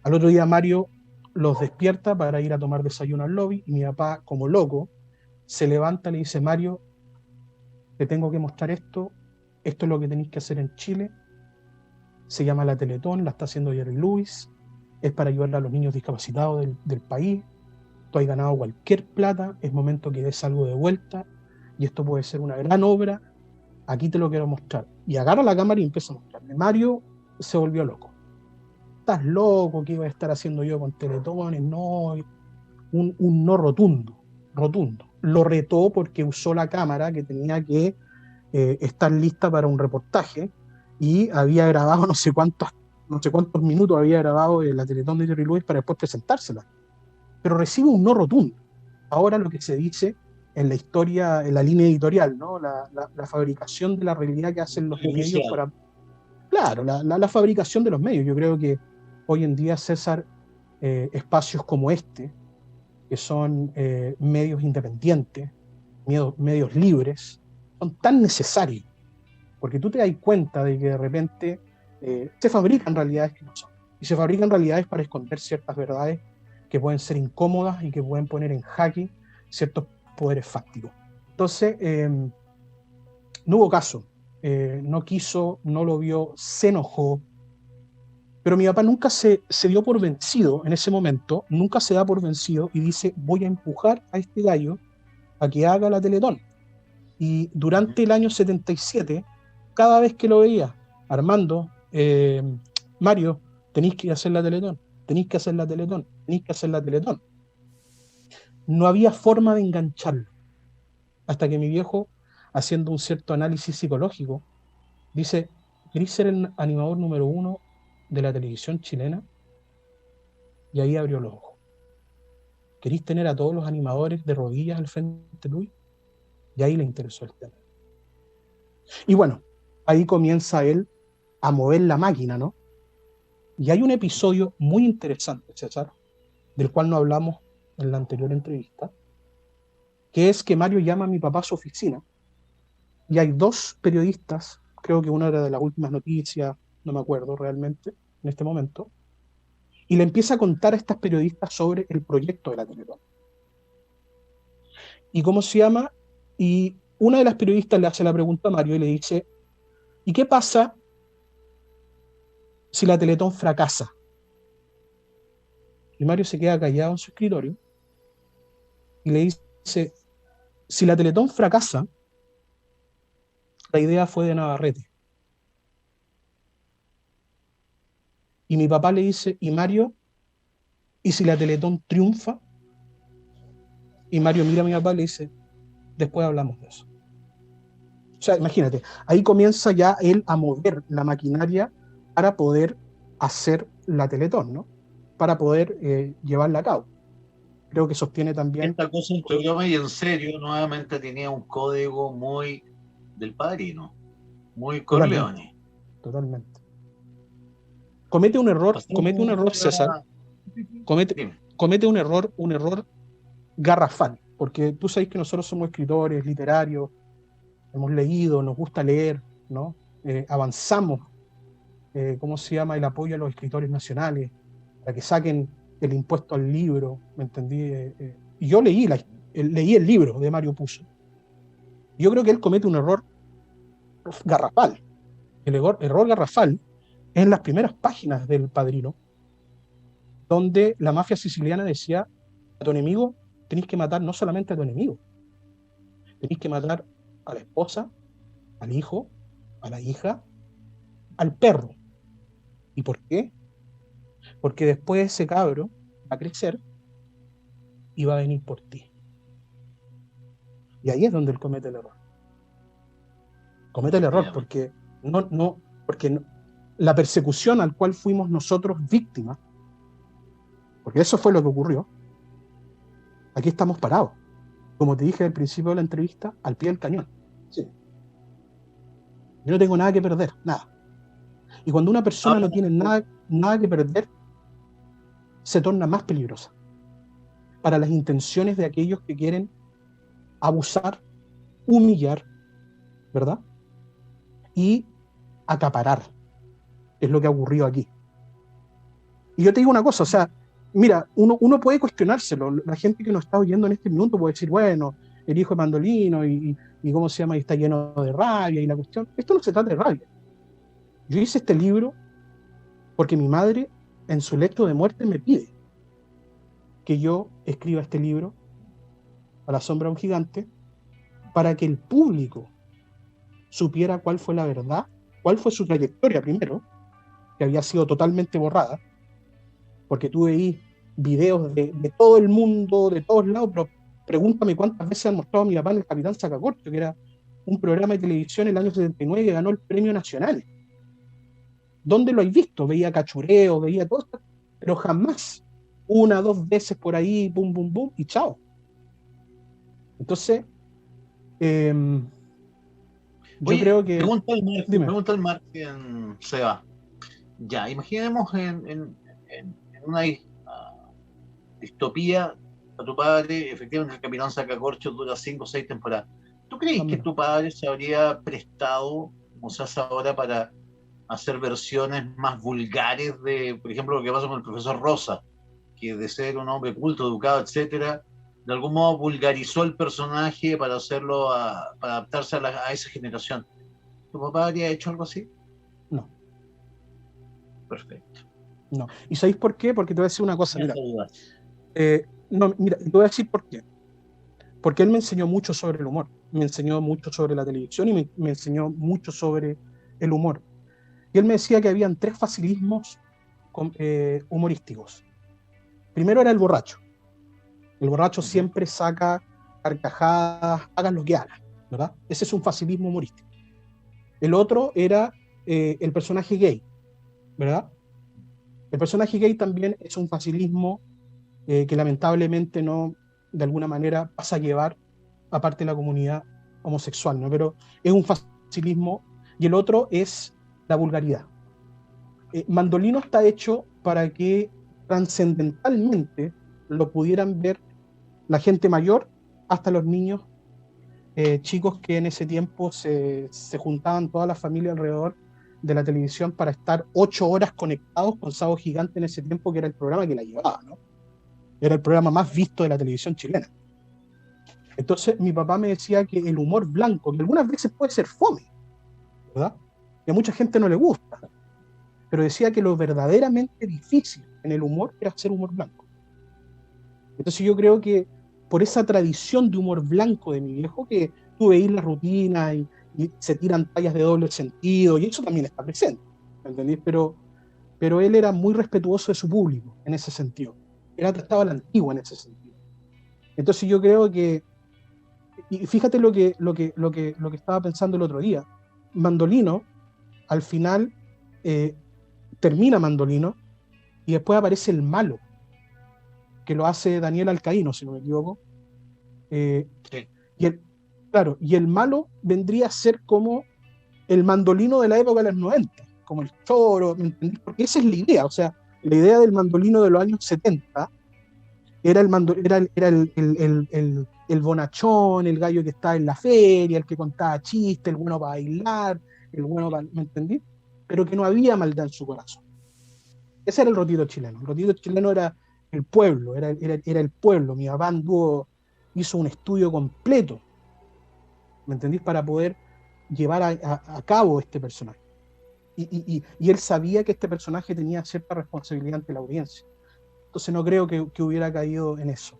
Al otro día Mario los despierta para ir a tomar desayuno al lobby y mi papá, como loco, se levanta y le dice, Mario, te tengo que mostrar esto es lo que tenéis que hacer en Chile, se llama la Teletón, la está haciendo Jerry Lewis, es para ayudar a los niños discapacitados del país, tú has ganado cualquier plata, es momento que des algo de vuelta y esto puede ser una gran obra, aquí te lo quiero mostrar. Y agarra la cámara y empieza a mostrarme. Mario se volvió loco. Estás loco, ¿qué iba a estar haciendo yo con teletones? No, un no rotundo. Lo retó porque usó la cámara que tenía que estar lista para un reportaje y había grabado no sé cuántos minutos había grabado la Teletón de Jerry Lewis para después presentársela. Pero recibe un no rotundo. Ahora lo que se dice en la historia, en la línea editorial, ¿no? La fabricación de la realidad que hacen los medios para... Claro, la fabricación de los medios. Yo creo que hoy en día, César, espacios como este, que son medios independientes, medios libres, son tan necesarios, porque tú te das cuenta de que de repente se fabrican realidades que no son, y se fabrican realidades para esconder ciertas verdades que pueden ser incómodas y que pueden poner en jaque ciertos poderes fácticos. Entonces, no hubo caso, no quiso, no lo vio, se enojó, pero mi papá nunca se dio por vencido en ese momento, nunca se da por vencido y dice, voy a empujar a este gallo a que haga la Teletón. Y durante el año 77, cada vez que lo veía, Armando, Mario, tenéis que hacer la Teletón, tenéis que hacer la Teletón, tenéis que hacer la Teletón. No había forma de engancharlo, hasta que mi viejo, haciendo un cierto análisis psicológico, dice, ¿queréis ser el animador número 1 de la televisión chilena? Y ahí abrió los ojos. ¿Queréis tener a todos los animadores de rodillas al frente tuyo? Y ahí le interesó el tema. Y bueno, ahí comienza él a mover la máquina, ¿no? Y hay un episodio muy interesante, César, del cual no hablamos en la anterior entrevista, que es que Mario llama a mi papá a su oficina y hay dos periodistas, creo que una era de las últimas noticias, no me acuerdo realmente en este momento, y le empieza a contar a estas periodistas sobre el proyecto de la Teletón. ¿Y cómo se llama? Y una de las periodistas le hace la pregunta a Mario y le dice, ¿y qué pasa si la Teletón fracasa? Y Mario se queda callado en su escritorio y le dice, si la Teletón fracasa, la idea fue de Navarrete. Y mi papá le dice, ¿y Mario? ¿Y si la Teletón triunfa? Y Mario mira a mi papá y le dice, después hablamos de eso. O sea, imagínate, ahí comienza ya él a mover la maquinaria para poder hacer la Teletón, ¿no? Para poder llevarla a cabo. Creo que sostiene también... Esta cosa entre broma y en serio, nuevamente tenía un código muy del Padrino, muy Corleone. Totalmente. Comete un error, César. Comete un error garrafal, porque tú sabes que nosotros somos escritores, literarios, hemos leído, nos gusta leer, ¿no? Avanzamos, ¿cómo se llama? El apoyo a los escritores nacionales, para que saquen el impuesto al libro, ¿me entendí? Y yo leí el libro de Mario Puzo. Yo creo que él comete un error garrafal. El error garrafal es en las primeras páginas del Padrino, donde la mafia siciliana decía, a tu enemigo tenéis que matar no solamente a tu enemigo, tenéis que matar a la esposa, al hijo, a la hija, al perro. ¿Y por qué? Porque después ese cabro va a crecer y va a venir por ti. Y ahí es donde él comete el error. Comete el error porque la persecución al cual fuimos nosotros víctimas, porque eso fue lo que ocurrió, aquí estamos parados. Como te dije al principio de la entrevista, al pie del cañón. Sí. Yo no tengo nada que perder, nada. Y cuando una persona Ahora, no tiene nada que perder, se torna más peligrosa para las intenciones de aquellos que quieren abusar, humillar, ¿verdad? Y acaparar, es lo que ha ocurrido aquí. Y yo te digo una cosa, o sea, mira, uno puede cuestionárselo. La gente que nos está oyendo en este minuto puede decir, bueno, el hijo de Mandolino y cómo se llama, y está lleno de rabia y la cuestión. Esto no se trata de rabia. Yo hice este libro porque mi madre, en su lecho de muerte, me pide que yo escriba este libro, A la sombra de un gigante, para que el público supiera cuál fue la verdad, cuál fue su trayectoria primero, que había sido totalmente borrada, porque tú veís videos de todo el mundo, de todos lados, pero pregúntame cuántas veces han mostrado a mi papá en el Capitán Sacacorcho, que era un programa de televisión en el año 79 que ganó el Premio Nacional. ¿Dónde lo has visto? Veía cachureo, veía todo esto, pero jamás, una, dos veces por ahí, bum, bum, bum, y chao. Entonces, yo oye, creo que... Dime. pregunta al margen, Seba. Ya, imaginemos en una distopía a tu padre, efectivamente el Capitán Sacacorcho dura 5 o 6 temporadas. ¿Tú crees que tu padre se habría prestado, como se hace ahora, para hacer versiones más vulgares de, por ejemplo, lo que pasa con el profesor Rosa, que de ser un hombre culto, educado, etcétera, de algún modo vulgarizó el personaje para hacerlo, para adaptarse a esa generación? ¿Tu papá habría hecho algo así? No. Perfecto. No. ¿Y sabéis por qué? Porque te voy a decir una cosa, mira. No, mira, te voy a decir por qué. Porque él me enseñó mucho sobre el humor, me enseñó mucho sobre la televisión y me enseñó mucho sobre el humor. Y él me decía que habían 3 facilismos humorísticos. Primero era el borracho. El borracho siempre saca carcajadas, hagan lo que hagan, ¿verdad? Ese es un facilismo humorístico. El otro era el personaje gay, ¿verdad? El personaje gay también es un facilismo que lamentablemente no, de alguna manera, pasa a llevar aparte de la comunidad homosexual, ¿no? Pero es un facilismo. Y el otro es la vulgaridad. Mandolino está hecho para que trascendentalmente lo pudieran ver la gente mayor hasta los niños chicos que en ese tiempo se juntaban toda la familia alrededor de la televisión para estar 8 horas conectados con Sábado Gigante en ese tiempo, que era el programa que la llevaba, ¿no? Era el programa más visto de la televisión chilena. Entonces mi papá me decía que el humor blanco, que algunas veces puede ser fome, ¿verdad? Y a mucha gente no le gusta, pero decía que lo verdaderamente difícil en el humor era hacer humor blanco. Entonces yo creo que por esa tradición de humor blanco de mi viejo, que tú veís la rutina y se tiran tallas de doble sentido, y eso también está presente, ¿entendés? Pero él era muy respetuoso de su público en ese sentido. Era tratado a la antigua en ese sentido. Entonces yo creo que, y fíjate lo que estaba pensando el otro día, Mandolino, al final termina Mandolino y después aparece el malo, que lo hace Daniel Alcaíno, si no me equivoco. Sí. Y el malo vendría a ser como el Mandolino de la época de los 90, como el choro, ¿me entendés? Porque esa es la idea, o sea, la idea del Mandolino de los años 70 era el bonachón, el gallo que estaba en la feria, el que contaba chistes, el bueno para bailar, el bueno para, ¿me entendí? Pero que no había maldad en su corazón. Ese era el Rotito chileno. El Rotito chileno era el pueblo, era el pueblo. Mi papá hizo un estudio completo, ¿me entendís? Para poder llevar a cabo este personaje. Y él sabía que este personaje tenía cierta responsabilidad ante la audiencia. Entonces no creo que hubiera caído en eso.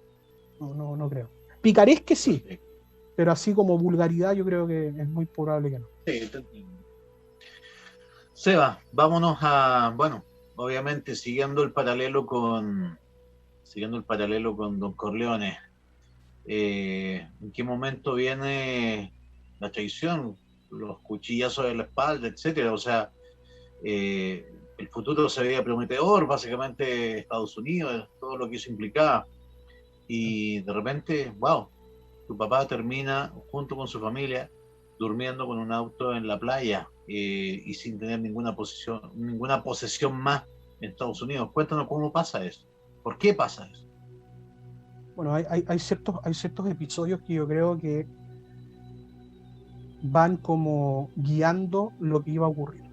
No creo. Picaresque sí, pero así como vulgaridad yo creo que es muy probable que no. Sí, Seba, vámonos a, bueno, obviamente siguiendo el paralelo con Don Corleone. ¿En qué momento viene la traición, los cuchillazos de la espalda, etcétera? O sea, el futuro se veía prometedor, básicamente Estados Unidos, todo lo que eso implicaba. Y de repente, wow, tu papá termina junto con su familia durmiendo con un auto en la playa y sin tener ninguna posesión más en Estados Unidos. Cuéntanos cómo pasa eso. ¿Por qué pasa eso? Bueno, hay ciertos episodios que yo creo que van como guiando lo que iba a ocurrir.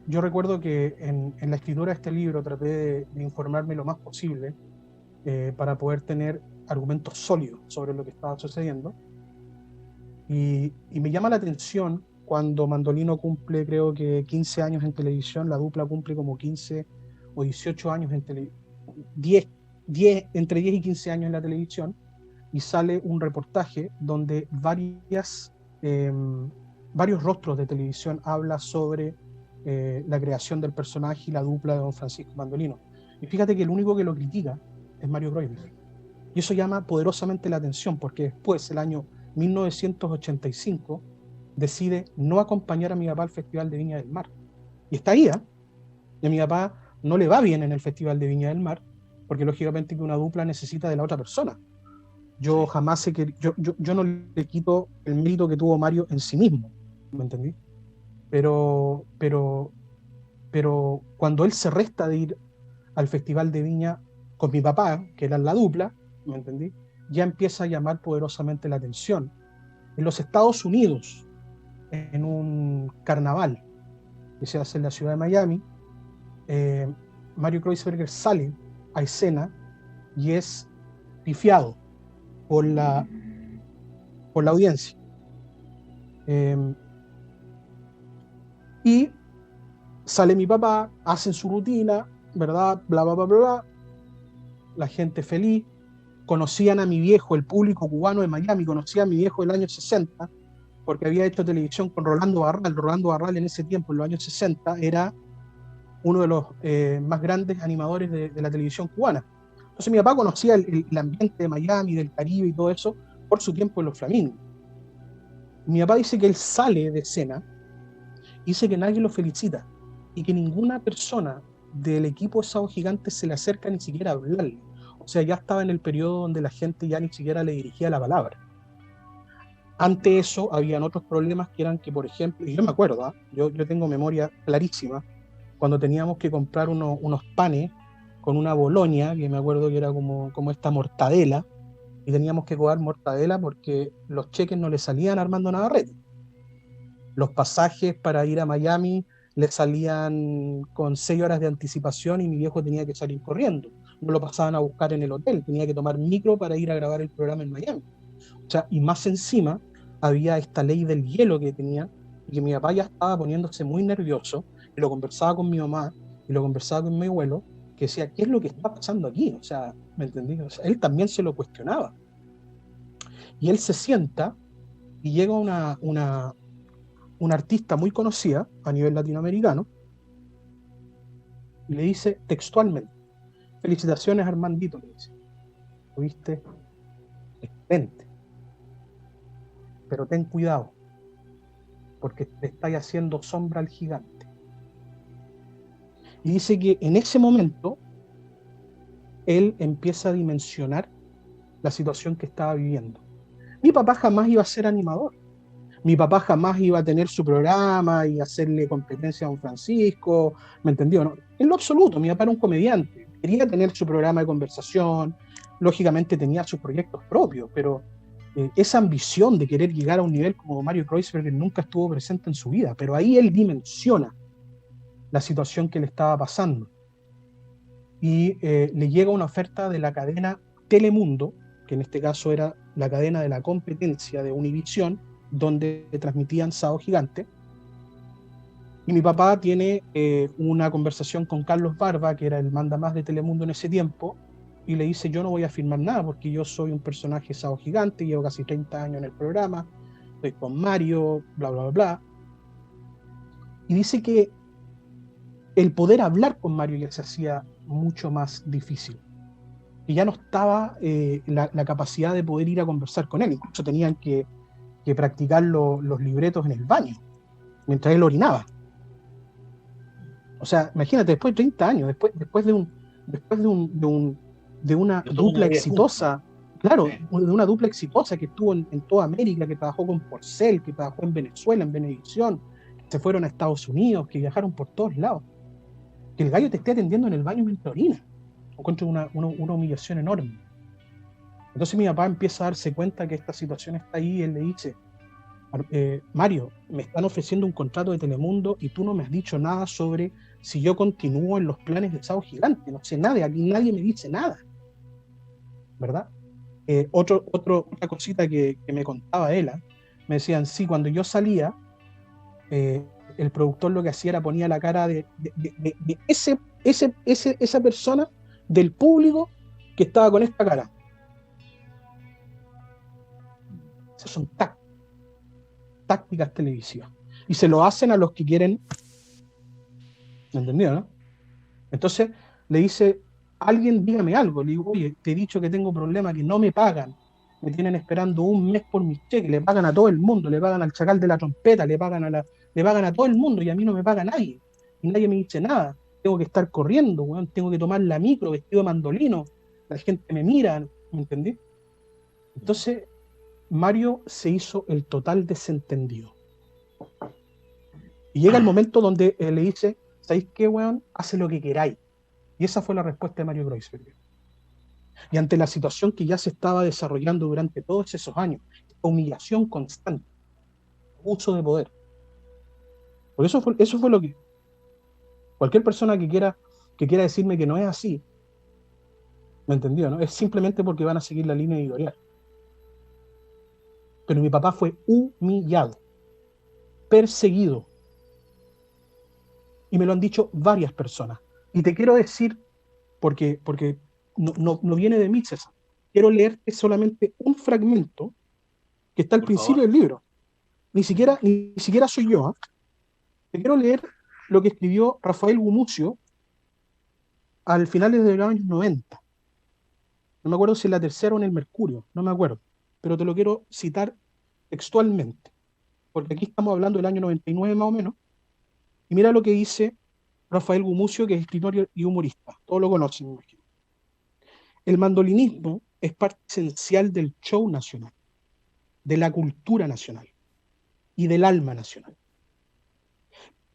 Yo recuerdo que en la escritura de este libro traté de informarme lo más posible para poder tener argumentos sólidos sobre lo que estaba sucediendo. Y me llama la atención cuando Mandolino cumple, creo que 15 años en televisión, la dupla cumple como 15 o 18 años en televisión, entre 10 y 15 años en la televisión, y sale un reportaje donde varios rostros de televisión hablan sobre la creación del personaje y la dupla de don Francisco Mandolino. Y fíjate que el único que lo critica es Mario Kreuzberg. Y eso llama poderosamente la atención, porque después, el año 1985, decide no acompañar a mi papá al Festival de Viña del Mar. Y está ahí, y a mi papá no le va bien en el Festival de Viña del Mar, porque lógicamente que una dupla necesita de la otra persona. Yo jamás sé que yo no le quito el mérito que tuvo Mario en sí mismo, ¿me entendí? Pero cuando él se resta de ir al Festival de Viña con mi papá, que era la dupla, ¿me entendí? Ya empieza a llamar poderosamente la atención. En los Estados Unidos, en un carnaval que se hace en la ciudad de Miami, Mario Kreuzberger sale a escena y es pifiado por la audiencia. Y sale mi papá, hacen su rutina, ¿verdad? Bla, bla, bla, bla, bla. La gente feliz. Conocían a mi viejo, el público cubano de Miami, conocía a mi viejo del año 60, porque había hecho televisión con Rolando Barral. Rolando Barral en ese tiempo, en los años 60, era uno de los más grandes animadores de la televisión cubana. Entonces mi papá conocía el ambiente de Miami, del Caribe y todo eso, por su tiempo en los Flamingos. Mi papá dice que él sale de escena, dice que nadie lo felicita, y que ninguna persona del equipo de Sábado Gigante se le acerca ni siquiera a hablarle. O sea, ya estaba en el periodo donde la gente ya ni siquiera le dirigía la palabra. Ante eso, habían otros problemas que eran que, por ejemplo, y yo me acuerdo, yo tengo memoria clarísima, cuando teníamos que comprar unos panes con una boloña, que me acuerdo que era como esta mortadela, y teníamos que cobrar mortadela porque los cheques no le salían a Armando Navarrete. Los pasajes para ir a Miami le salían con 6 horas de anticipación y mi viejo tenía que salir corriendo. No lo pasaban a buscar en el hotel, tenía que tomar micro para ir a grabar el programa en Miami. O sea, y más encima había esta ley del hielo que tenía, y que mi papá ya estaba poniéndose muy nervioso, y lo conversaba con mi mamá, y lo conversaba con mi abuelo, que decía, ¿qué es lo que está pasando aquí? O sea, ¿me entendí? O sea, él también se lo cuestionaba. Y él se sienta, y llega una artista muy conocida a nivel latinoamericano, y le dice textualmente, felicitaciones Armandito, le dice, tuviste excelente, pero ten cuidado, porque te estáis haciendo sombra al gigante. Y dice que en ese momento él empieza a dimensionar la situación que estaba viviendo. Mi papá jamás iba a ser animador. Mi papá jamás iba a tener su programa y hacerle competencia a don Francisco, ¿me entendió? ¿No? En lo absoluto, mi papá era un comediante, quería tener su programa de conversación, lógicamente tenía sus proyectos propios, pero esa ambición de querer llegar a un nivel como Mario Kreuzberger nunca estuvo presente en su vida, pero ahí él dimensiona la situación que le estaba pasando. Y le llega una oferta de la cadena Telemundo, que en este caso era la cadena de la competencia de Univisión, donde transmitían Sábado Gigante. Y mi papá tiene una conversación con Carlos Barba, que era el mandamás de Telemundo en ese tiempo, y le dice, yo no voy a firmar nada porque yo soy un personaje Sábado Gigante, llevo casi 30 años en el programa, estoy con Mario, bla, bla, bla, bla. Y dice que el poder hablar con Mario ya se hacía mucho más difícil. Y ya no estaba la capacidad de poder ir a conversar con él. Incluso tenían que practicar los libretos en el baño, mientras él orinaba. O sea, imagínate, después de 30 años, después de una dupla exitosa, claro, Sí. de una dupla exitosa que estuvo en toda América, que trabajó con Porcel, que trabajó en Venezuela, en Venevisión, que se fueron a Estados Unidos, que viajaron por todos lados. Que el gallo te esté atendiendo en el baño mientras orina. Encuentro una humillación enorme. Entonces mi papá empieza a darse cuenta que esta situación está ahí y él le dice, Mario, me están ofreciendo un contrato de Telemundo y tú no me has dicho nada sobre si yo continúo en los planes de Sábado Gigante. No sé nada, aquí nadie me dice nada, ¿verdad? Otra cosita que me contaba él, me decían, sí, cuando yo salía, el productor lo que hacía era ponía la cara de esa persona del público que estaba con esta cara. Esas son tácticas televisivas. Y se lo hacen a los que quieren. ¿Me entendieron, no? Entonces le dice, alguien dígame algo. Le digo, oye, te he dicho que tengo problemas, que no me pagan. Me tienen esperando un mes por mis cheques. Le pagan a todo el mundo. Le pagan al chacal de la trompeta. Le pagan a todo el mundo y a mí no me paga nadie. Y nadie me dice nada. Tengo que estar corriendo, weón. Tengo que tomar la micro vestido de mandolino. La gente me mira. ¿Me entendí? Entonces Mario se hizo el total desentendido. Y llega el momento donde le dice, ¿sabéis qué, weón? Hace lo que queráis. Y esa fue la respuesta de Mario Kreuzberger. Y ante la situación que ya se estaba desarrollando durante todos esos años, humillación constante, abuso de poder. Por eso fue lo que... Cualquier persona que quiera decirme que no es así, ¿me entendió, no? Es simplemente porque van a seguir la línea editorial. Pero mi papá fue humillado, perseguido. Y me lo han dicho varias personas. Y te quiero decir, porque no viene de mí, César. Quiero leerte solamente un fragmento que está al Por principio favor. del libro. Ni siquiera soy yo. Te quiero leer lo que escribió Rafael Gumucio al finales de los años 90. No me acuerdo si en la Tercera o en el Mercurio, no me acuerdo. Pero te lo quiero citar textualmente. Porque aquí estamos hablando del año 99 más o menos. Y mira lo que dice Rafael Gumucio, que es escritor y humorista. Todos lo conocen, me imagino. El mandolinismo es parte esencial del show nacional, de la cultura nacional y del alma nacional.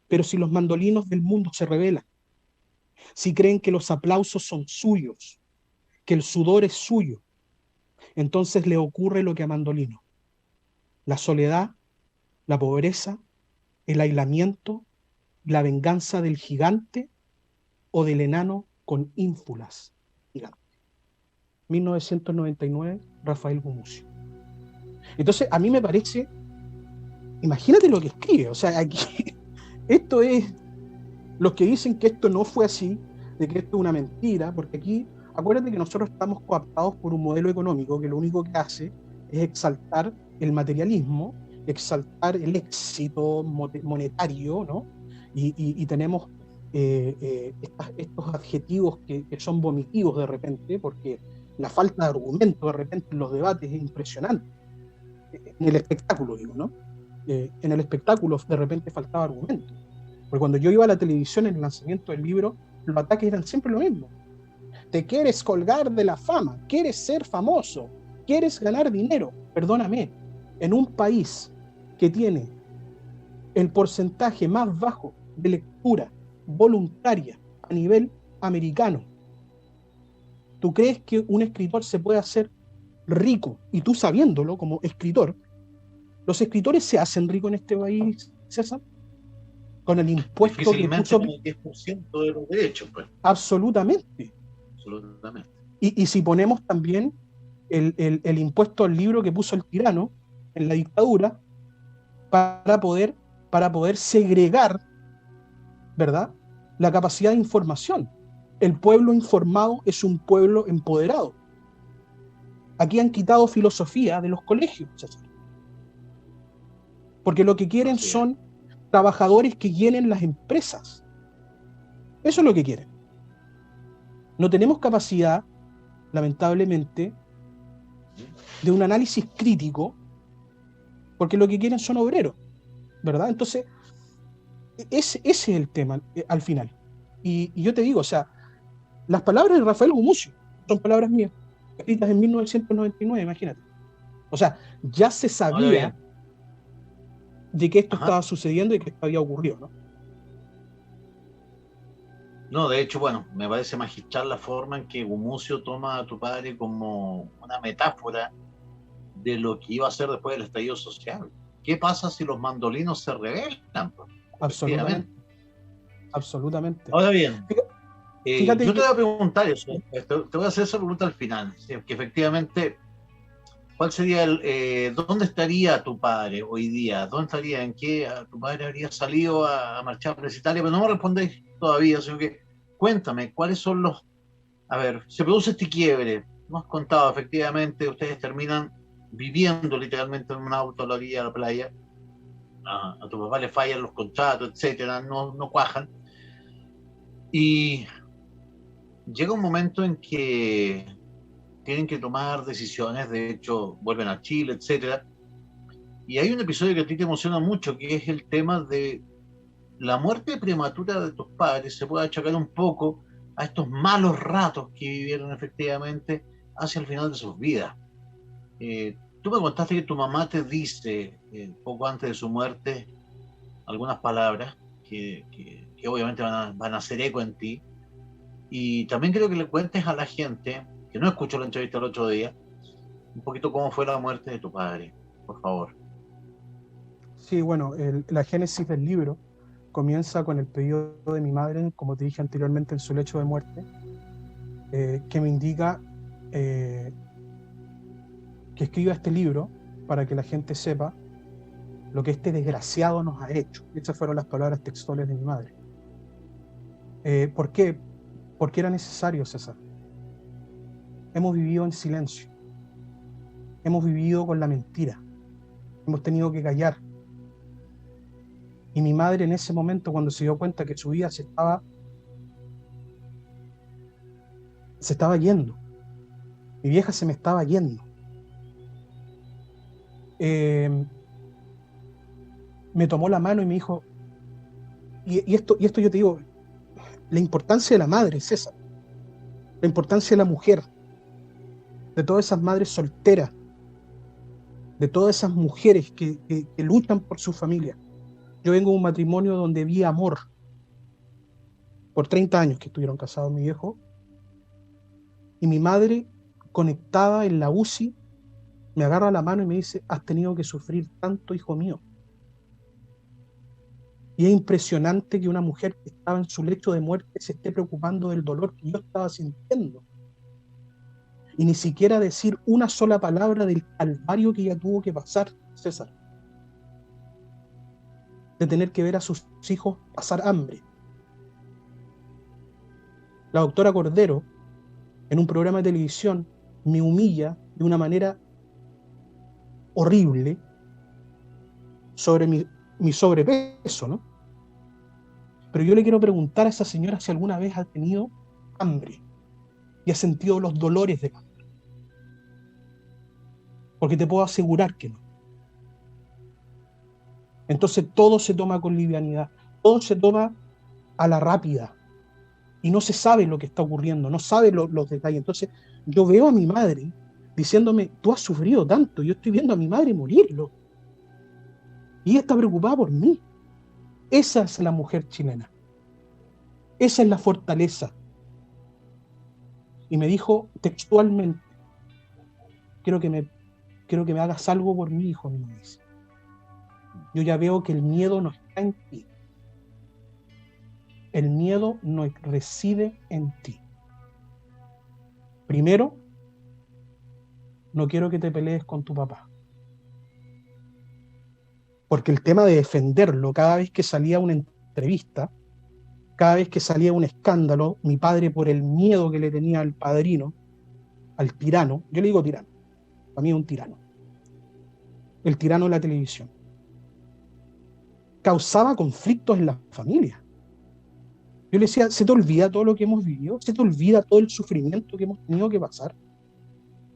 Pero si los mandolinos del mundo se rebelan, si creen que los aplausos son suyos, que el sudor es suyo, entonces le ocurre lo que a Mandolino: la soledad, la pobreza, el aislamiento, la venganza del gigante o del enano con ínfulas gigantes. 1999, Rafael Gumucio. Entonces, a mí me parece, imagínate lo que escribe, o sea, aquí, esto es, los que dicen que esto no fue así, de que esto es una mentira, porque aquí, acuérdate que nosotros estamos coaptados por un modelo económico que lo único que hace es exaltar el materialismo, exaltar el éxito monetario, ¿no? Y tenemos estos adjetivos que son vomitivos de repente, porque la falta de argumento de repente en los debates es impresionante. En el espectáculo, digo, ¿no? En el espectáculo de repente faltaba argumento. Porque cuando yo iba a la televisión en el lanzamiento del libro, los ataques eran siempre lo mismo. Te quieres colgar de la fama, quieres ser famoso, quieres ganar dinero. Perdóname, en un país que tiene el porcentaje más bajo de lectura voluntaria a nivel americano, ¿tú crees que un escritor se puede hacer rico? Y tú sabiéndolo como escritor, ¿los escritores se hacen ricos en este país, César? Con el impuesto que puso... con el 10% de los derechos, pues. Absolutamente. Absolutamente. Y si ponemos también el impuesto al libro que puso el tirano en la dictadura para poder segregar, ¿verdad?, la capacidad de información. El pueblo informado es un pueblo empoderado. Aquí han quitado filosofía de los colegios, César. Porque lo que quieren son trabajadores que llenen las empresas. Eso es lo que quieren. No tenemos capacidad, lamentablemente, de un análisis crítico, porque lo que quieren son obreros, ¿verdad? Entonces, ese es el tema al final. Y yo te digo, o sea, las palabras de Rafael Gumucio son palabras mías. escritas en 1999, imagínate. O sea, ya se Ahora bien, sabía de que esto ajá. estaba sucediendo y que esto había ocurrido, ¿no? No, de hecho, bueno, me parece magistral la forma en que Gumucio toma a tu padre como una metáfora de lo que iba a ser después del estallido social. ¿Qué pasa si los mandolinos se rebelan? Pues, efectivamente. Absolutamente, absolutamente. Ahora bien, Fíjate yo te que voy a preguntar eso, te voy a hacer esa pregunta al final, si es que efectivamente, ¿cuál sería dónde estaría tu padre hoy día? ¿Dónde estaría? ¿En qué tu padre habría salido a marchar plebiscitaria? Pero no me respondéis todavía, sino que cuéntame, ¿cuáles son los... A ver, se produce este quiebre, nos has contado, efectivamente, ustedes terminan viviendo literalmente en un auto a la orilla de la playa, a tu papá le fallan los contratos, etcétera, no cuajan, y llega un momento en que tienen que tomar decisiones, de hecho vuelven a Chile, etcétera. Y hay un episodio que a ti te emociona mucho, que es el tema de la muerte prematura de tus padres. Se puede achacar un poco a estos malos ratos que vivieron efectivamente hacia el final de sus vidas. Tú me contaste que tu mamá te dice, poco antes de su muerte, algunas palabras que obviamente van a hacer eco en ti. Y también creo que le cuentes a la gente, que no escuchó la entrevista el otro día, un poquito cómo fue la muerte de tu padre, por favor. sí, bueno, la génesis del libro comienza con el pedido de mi madre, como te dije anteriormente, en su lecho de muerte, que me indica que escriba este libro para que la gente sepa lo que este desgraciado nos ha hecho. Esas fueron las palabras textuales de mi madre. ¿Por qué? Porque era necesario, César. Hemos vivido en silencio, hemos vivido con la mentira, hemos tenido que callar. Y mi madre en ese momento, cuando se dio cuenta que su vida se estaba yendo, mi vieja se me estaba yendo, me tomó la mano y me dijo, y esto yo te digo, la importancia de la madre, César, la importancia de la mujer, de todas esas madres solteras, de todas esas mujeres que luchan por su familia. Yo vengo de un matrimonio donde vi amor, por 30 años que estuvieron casados mi viejo, y mi madre, conectada en la UCI, me agarra la mano y me dice, has tenido que sufrir tanto, hijo mío. Y es impresionante que una mujer que estaba en su lecho de muerte se esté preocupando del dolor que yo estaba sintiendo. Y ni siquiera decir una sola palabra del calvario que ella tuvo que pasar, César. De tener que ver a sus hijos pasar hambre. La doctora Cordero, en un programa de televisión, me humilla de una manera horrible sobre mi sobrepeso, ¿no? Pero yo le quiero preguntar a esa señora si alguna vez ha tenido hambre y ha sentido los dolores de hambre. Porque te puedo asegurar que no. Entonces todo se toma con livianidad, todo se toma a la rápida y no se sabe lo que está ocurriendo, no sabe los detalles. Entonces yo veo a mi madre diciéndome, tú has sufrido tanto, yo estoy viendo a mi madre morirlo. Y ella está preocupada por mí. Esa es la mujer chilena. Esa es la fortaleza. Y me dijo textualmente, quiero que me hagas algo por mi hijo, me dice. Yo ya veo que el miedo no está en ti. El miedo no reside en ti. Primero, no quiero que te pelees con tu papá. Porque el tema de defenderlo, cada vez que salía una entrevista, cada vez que salía un escándalo, mi padre, por el miedo que le tenía al padrino, al tirano, yo le digo tirano, para mí es un tirano, el tirano de la televisión, causaba conflictos en la familia. Yo le decía, ¿se te olvida todo lo que hemos vivido? ¿Se te olvida todo el sufrimiento que hemos tenido que pasar?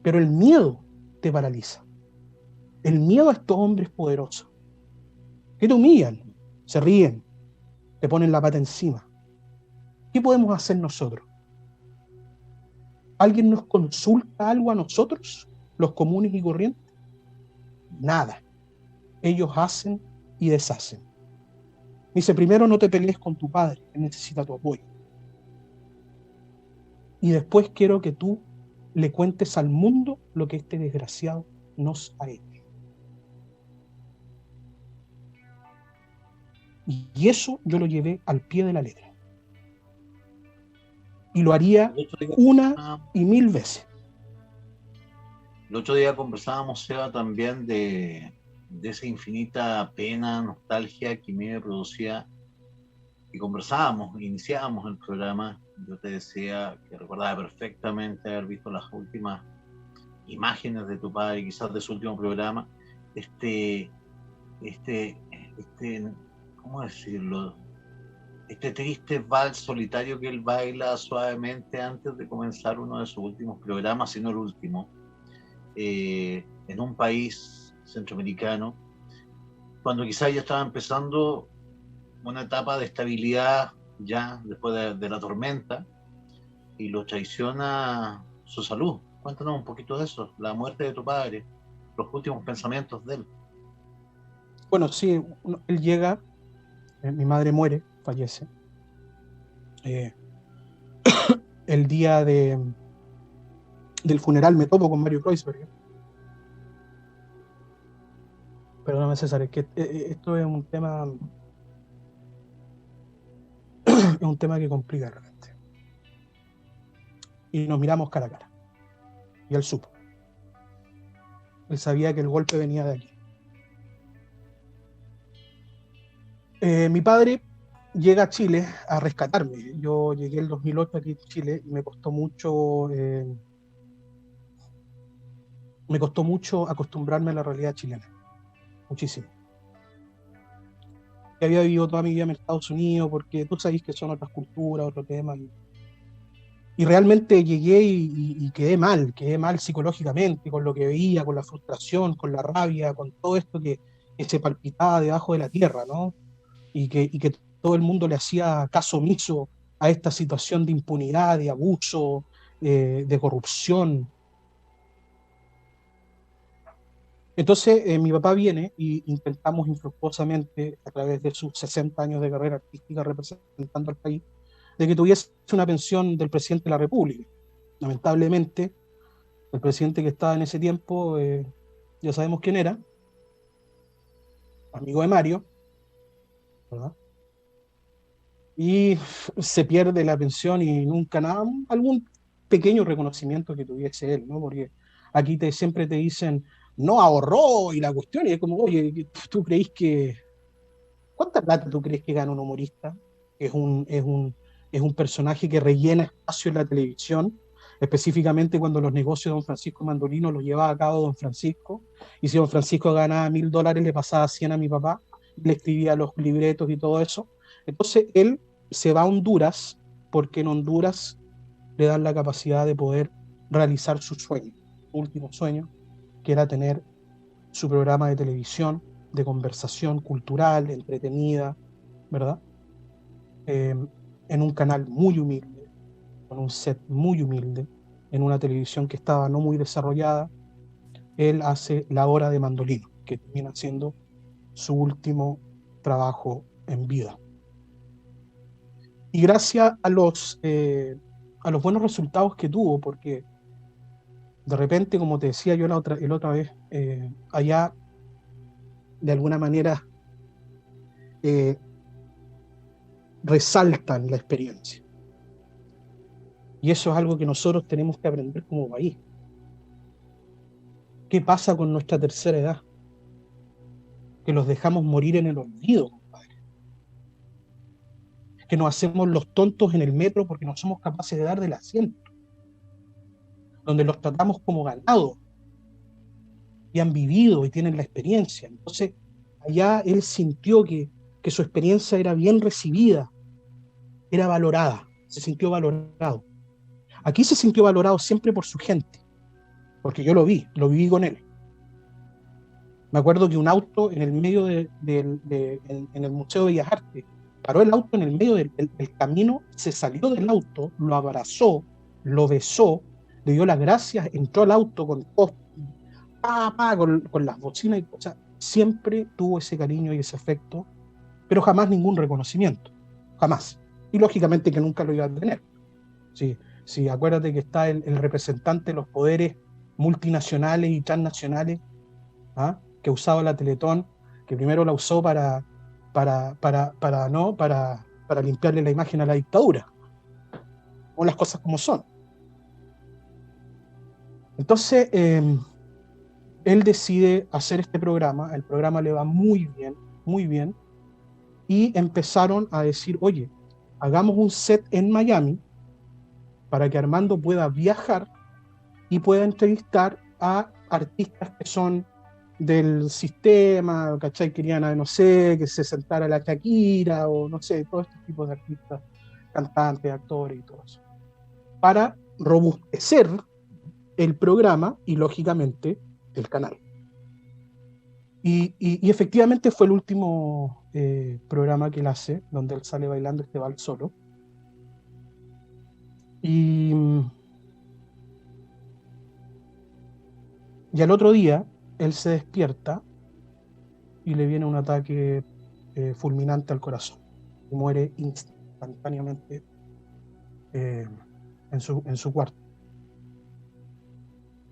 Pero el miedo te paraliza. El miedo a estos hombres poderosos que te humillan, se ríen, te ponen la pata encima. ¿Qué podemos hacer nosotros? ¿Alguien nos consulta algo a nosotros, los comunes y corrientes? Nada. Ellos hacen y deshacen. Dice, primero no te pelees con tu padre, que necesita tu apoyo. Y después quiero que tú le cuentes al mundo lo que este desgraciado nos ha hecho. Y eso yo lo llevé al pie de la letra. Y lo haría una y mil veces. El otro día conversábamos, Seba, también de esa infinita pena, nostalgia que me producía, y conversábamos, iniciábamos el programa. Yo te decía que recordaba perfectamente haber visto las últimas imágenes de tu padre, quizás de su último programa, ¿cómo decirlo? Este triste vals solitario que él baila suavemente antes de comenzar uno de sus últimos programas, si no el último, en un país centroamericano, cuando quizás ya estaba empezando una etapa de estabilidad ya después de la tormenta, y lo traiciona su salud. Cuéntanos un poquito de eso, la muerte de tu padre, los últimos pensamientos de él. Bueno, sí, él llega, mi madre muere, fallece. El día del funeral me topo con Mario Kreuzberger. Perdóname, César, es que esto es un tema que complica realmente. Y nos miramos cara a cara. Y él supo. Él sabía que el golpe venía de aquí. Mi padre llega a Chile a rescatarme. Yo llegué el 2008 aquí a Chile y me costó mucho acostumbrarme a la realidad chilena. Muchísimo. Que había vivido toda mi vida en Estados Unidos, porque tú sabes que son otras culturas, otro tema. Y realmente llegué y quedé mal psicológicamente, con lo que veía, con la frustración, con la rabia, con todo esto que se palpitaba debajo de la tierra, ¿no? Y que todo el mundo le hacía caso omiso a esta situación de impunidad, de abuso, de corrupción. Entonces mi papá viene y intentamos infructuosamente, a través de sus 60 años de carrera artística representando al país, de que tuviese una pensión del presidente de la República. Lamentablemente, el presidente que estaba en ese tiempo, ya sabemos quién era, amigo de Mario, ¿verdad? Y se pierde la pensión y nunca nada, algún pequeño reconocimiento que tuviese él, ¿no? Porque aquí siempre te dicen, no ahorró y la cuestión, y es como, oye, ¿tú crees que... ¿Cuánta plata tú crees que gana un humorista? Es un personaje que rellena espacio en la televisión, específicamente cuando los negocios de don Francisco Mandolino los llevaba a cabo don Francisco, y si don Francisco ganaba $1.000, le pasaba 100 a mi papá, le escribía los libretos y todo eso. Entonces él se va a Honduras, porque en Honduras le dan la capacidad de poder realizar su sueño, su último sueño, que era tener su programa de televisión, de conversación cultural, entretenida, ¿verdad? En un canal muy humilde, con un set muy humilde, en una televisión que estaba no muy desarrollada. Él hace La Hora de Mandolino, que termina siendo su último trabajo en vida. Y gracias a los buenos resultados que tuvo, porque de repente, como te decía yo la otra vez, allá de alguna manera resaltan la experiencia. Y eso es algo que nosotros tenemos que aprender como país. ¿Qué pasa con nuestra tercera edad? Que los dejamos morir en el olvido, compadre. Que nos hacemos los tontos en el metro porque no somos capaces de dar del asiento. Donde los tratamos como ganado. Y han vivido y tienen la experiencia. Entonces, allá él sintió que su experiencia era bien recibida, era valorada, se sintió valorado. Aquí se sintió valorado siempre por su gente, porque yo lo viví con él. Me acuerdo que un auto en el medio en el Museo de Bellas Artes, paró el auto en el medio del camino, se salió del auto, lo abrazó, lo besó, le dio las gracias, entró al auto con todos, con las bocinas y cosas. Siempre tuvo ese cariño y ese afecto, pero jamás ningún reconocimiento, jamás. Y lógicamente que nunca lo iba a tener. Sí, sí, acuérdate que está el representante de los poderes multinacionales y transnacionales, ¿ah? Que usaba la Teletón, que primero la usó para limpiarle la imagen a la dictadura, o las cosas como son. Entonces, él decide hacer este programa, el programa le va muy bien, y empezaron a decir, oye, hagamos un set en Miami para que Armando pueda viajar y pueda entrevistar a artistas que son del sistema, ¿cachai? Querían, no sé, que se sentara la Shakira, o no sé, todo este tipo de artistas, cantantes, actores y todo eso, para robustecer el programa y, lógicamente, el canal. Y efectivamente fue el último programa que él hace, donde él sale bailando este vals solo. Y al otro día, él se despierta y le viene un ataque fulminante al corazón. Y muere instantáneamente en su cuarto.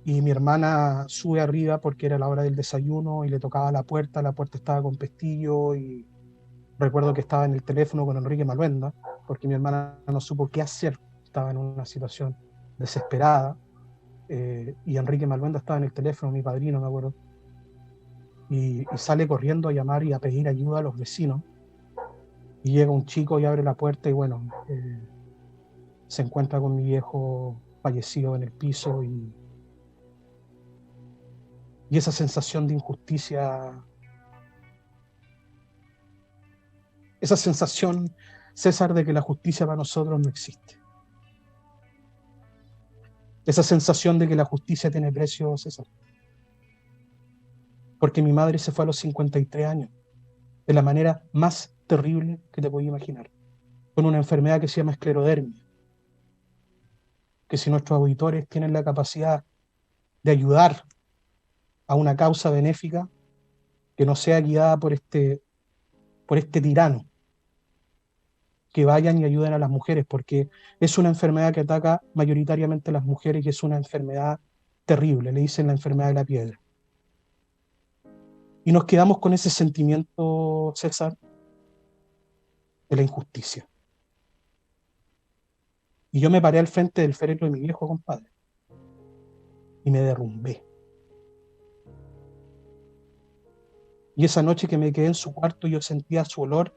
Y mi hermana sube arriba porque era la hora del desayuno y le tocaba la puerta estaba con pestillo, y recuerdo que estaba en el teléfono con Enrique Maluenda, porque mi hermana no supo qué hacer, estaba en una situación desesperada, y Enrique Maluenda estaba en el teléfono, mi padrino, me acuerdo, y sale corriendo a llamar y a pedir ayuda a los vecinos, y llega un chico y abre la puerta y bueno, se encuentra con mi viejo fallecido en el piso, y esa sensación de injusticia, esa sensación, César, de que la justicia para nosotros no existe. Esa sensación de que la justicia tiene precio, César. Porque mi madre se fue a los 53 años, de la manera más terrible que te podías imaginar, con una enfermedad que se llama esclerodermia, que si nuestros auditores tienen la capacidad de ayudar a una causa benéfica, que no sea guiada por este tirano, que vayan y ayuden a las mujeres, porque es una enfermedad que ataca mayoritariamente a las mujeres y es una enfermedad terrible, le dicen la enfermedad de la piedra. Y nos quedamos con ese sentimiento, César, de la injusticia. Y yo me paré al frente del féretro de mi viejo, compadre, y me derrumbé. Y esa noche que me quedé en su cuarto, yo sentía su olor.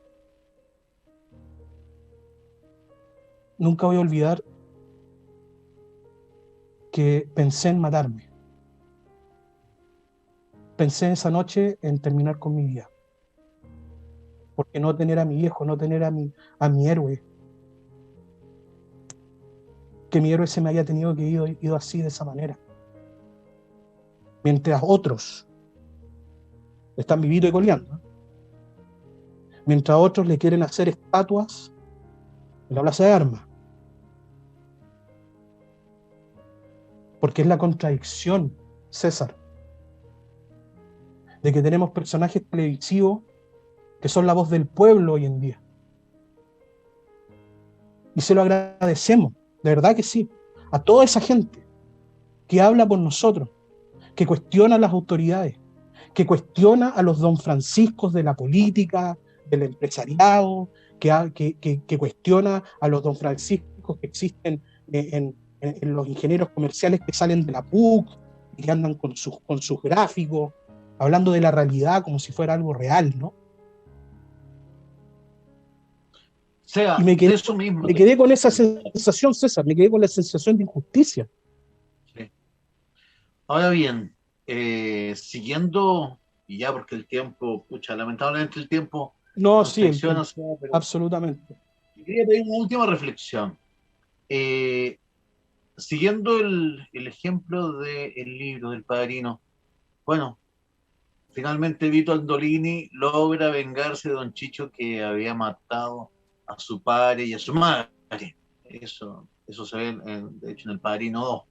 Nunca voy a olvidar que pensé en matarme. Pensé esa noche en terminar con mi vida. Porque no tener a mi viejo, no tener a mi héroe, que mi héroe se me haya tenido que ido así, de esa manera. Mientras otros están viviendo y coleando, ¿eh? Mientras otros le quieren hacer estatuas en la plaza de armas. Porque es la contradicción, César, de que tenemos personajes televisivos que son la voz del pueblo hoy en día. Y se lo agradecemos, de verdad que sí, a toda esa gente que habla por nosotros, que cuestiona a las autoridades, que cuestiona a los don Franciscos de la política, del empresariado, que cuestiona a los don Franciscos que existen en los ingenieros comerciales que salen de la PUC y que andan con sus gráficos, hablando de la realidad como si fuera algo real, ¿no? O sea, Y me eso mismo. quedé con esa sensación, César, me quedé con la sensación de injusticia. Sí. Ahora bien, siguiendo, y ya porque el tiempo, pucha, lamentablemente el tiempo No, nos sí, traiciona, pero absolutamente. quería pedir una última reflexión. Siguiendo el ejemplo del libro del Padrino, bueno, finalmente Vito Andolini logra vengarse de Don Chicho, que había matado a su padre y a su madre. Eso se ve, de hecho, en el Padrino 2.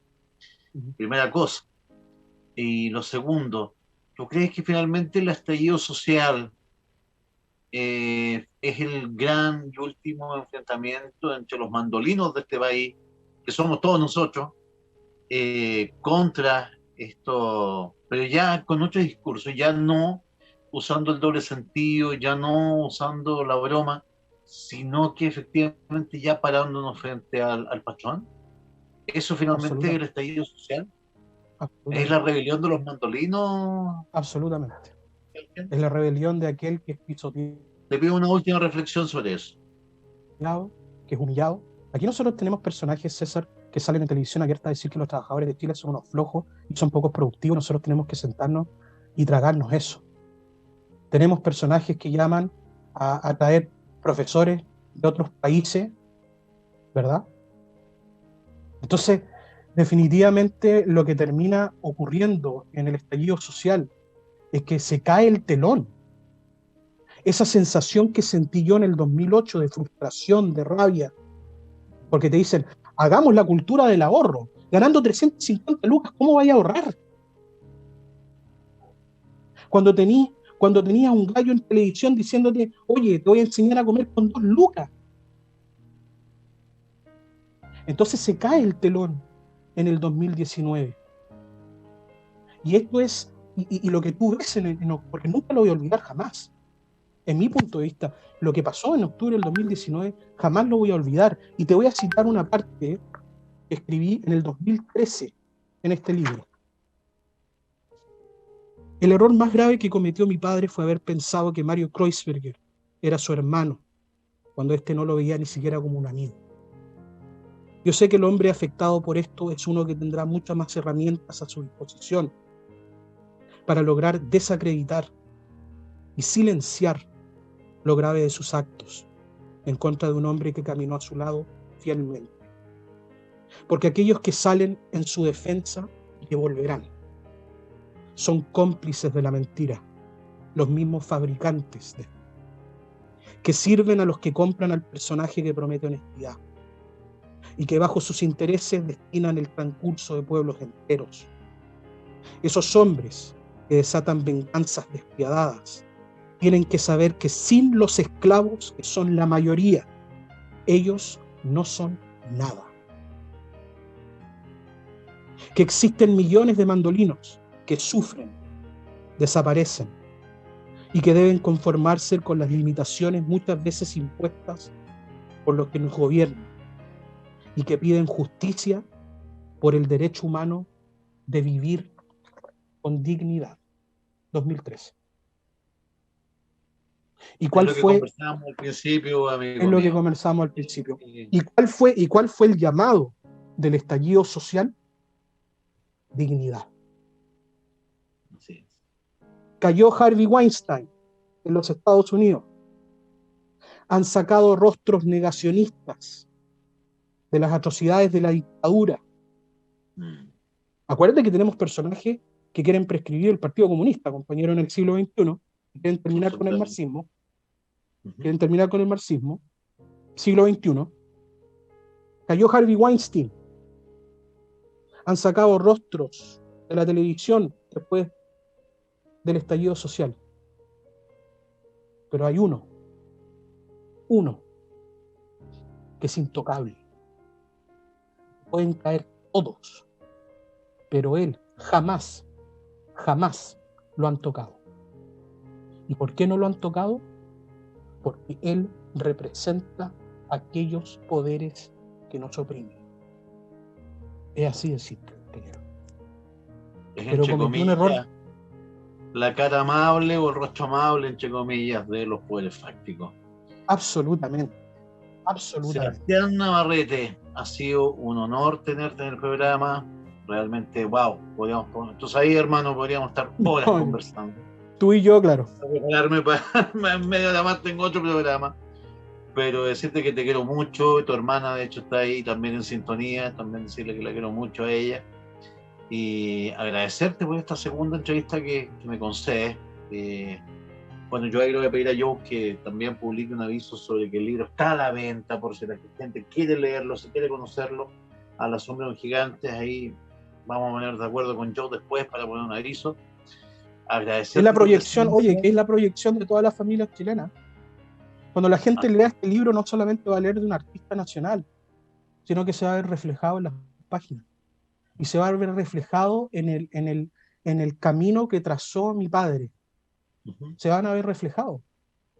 Primera cosa. Y lo segundo, ¿tú crees que finalmente el estallido social es el gran y último enfrentamiento entre los mandolinos de este país, que somos todos nosotros, contra esto, pero ya con otro discurso, ya no usando el doble sentido, ya no usando la broma, sino que efectivamente ya parándonos frente al patrón? ¿Eso finalmente es el Absolutamente, estallido social? ¿Es la absolutamente, rebelión de los mandolinos? absolutamente. Es la rebelión de aquel que es pisoteado, Te pido una última reflexión sobre eso. que es humillado. Aquí nosotros tenemos personajes, César, que salen en televisión abierta a decir que los trabajadores de Chile son unos flojos y son pocos productivos. Nosotros tenemos que sentarnos y tragarnos eso. Tenemos personajes que llaman a traer profesores de otros países, ¿verdad? Entonces, definitivamente lo que termina ocurriendo en el estallido social es que se cae el telón. Esa sensación que sentí yo en el 2008 de frustración, de rabia, porque te dicen, hagamos la cultura del ahorro, ganando 350 lucas, ¿cómo vaya a ahorrar? Cuando tenías un gallo en televisión diciéndote, oye, te voy a enseñar a comer con 2 lucas. Entonces se cae el telón en el 2019. Y esto es, y lo que tú ves, porque nunca lo voy a olvidar jamás, en mi punto de vista, lo que pasó en octubre del 2019, jamás lo voy a olvidar. Y te voy a citar una parte que escribí en el 2013 en este libro. El error más grave que cometió mi padre fue haber pensado que Mario Kreuzberger era su hermano, cuando éste no lo veía ni siquiera como un amigo. Yo sé que el hombre afectado por esto es uno que tendrá muchas más herramientas a su disposición para lograr desacreditar y silenciar lo grave de sus actos en contra de un hombre que caminó a su lado fielmente. Porque aquellos que salen en su defensa devolverán. Son cómplices de la mentira, los mismos fabricantes que sirven a los que compran al personaje que promete honestidad y que bajo sus intereses destinan el transcurso de pueblos enteros. Esos hombres que desatan venganzas despiadadas tienen que saber que sin los esclavos, que son la mayoría, ellos no son nada. Que existen millones de mandolinos que sufren, desaparecen y que deben conformarse con las limitaciones muchas veces impuestas por los que nos gobiernan y que piden justicia por el derecho humano de vivir con dignidad. 2013. ¿Y Es cuál lo que fue? conversábamos al principio, Es amigo lo que mío. conversamos al principio. ¿Y cuál fue el llamado del estallido social? Dignidad. Sí. Cayó Harvey Weinstein en los Estados Unidos. Han sacado rostros negacionistas de las atrocidades de la dictadura. Acuérdate que tenemos personajes que quieren prescribir el Partido Comunista, compañero, en el siglo XXI, quieren terminar con el marxismo, siglo XXI. Cayó Harvey Weinstein. Han sacado rostros de la televisión después del estallido social. Pero hay uno que es intocable. Pueden caer todos, pero él jamás lo han tocado. ¿Y por qué no lo han tocado? Porque él representa aquellos poderes que nos oprimen. Es así de simple, compañero. Es Pero entre cometió un comillas error. la cara amable o el rostro amable, entre comillas, de los poderes fácticos. Absolutamente. Sebastián Navarrete, ha sido un honor tenerte en el programa. Realmente, wow. Entonces ahí, hermano, podríamos estar horas No, conversando. tú y yo, claro. Prepararme para en medio de la más tengo otro programa. Pero decirte que te quiero mucho. Tu hermana, de hecho, está ahí también en sintonía. También decirle que la quiero mucho a ella. Y agradecerte por esta segunda entrevista que me concedes. Bueno, yo ahí le voy a pedir a Joe que también publique un aviso sobre que el libro está a la venta, por si la gente quiere leerlo, si quiere conocerlo. A la sombra de los gigantes, ahí vamos a poner de acuerdo con Joe después para poner un aviso. Agradecer. Es la proyección, oye, que es la proyección de todas las familias chilenas. Cuando la gente lea este libro, no solamente va a leer de un artista nacional, sino que se va a ver reflejado en las páginas. Y se va a ver reflejado en el camino que trazó mi padre. Se van a ver reflejados.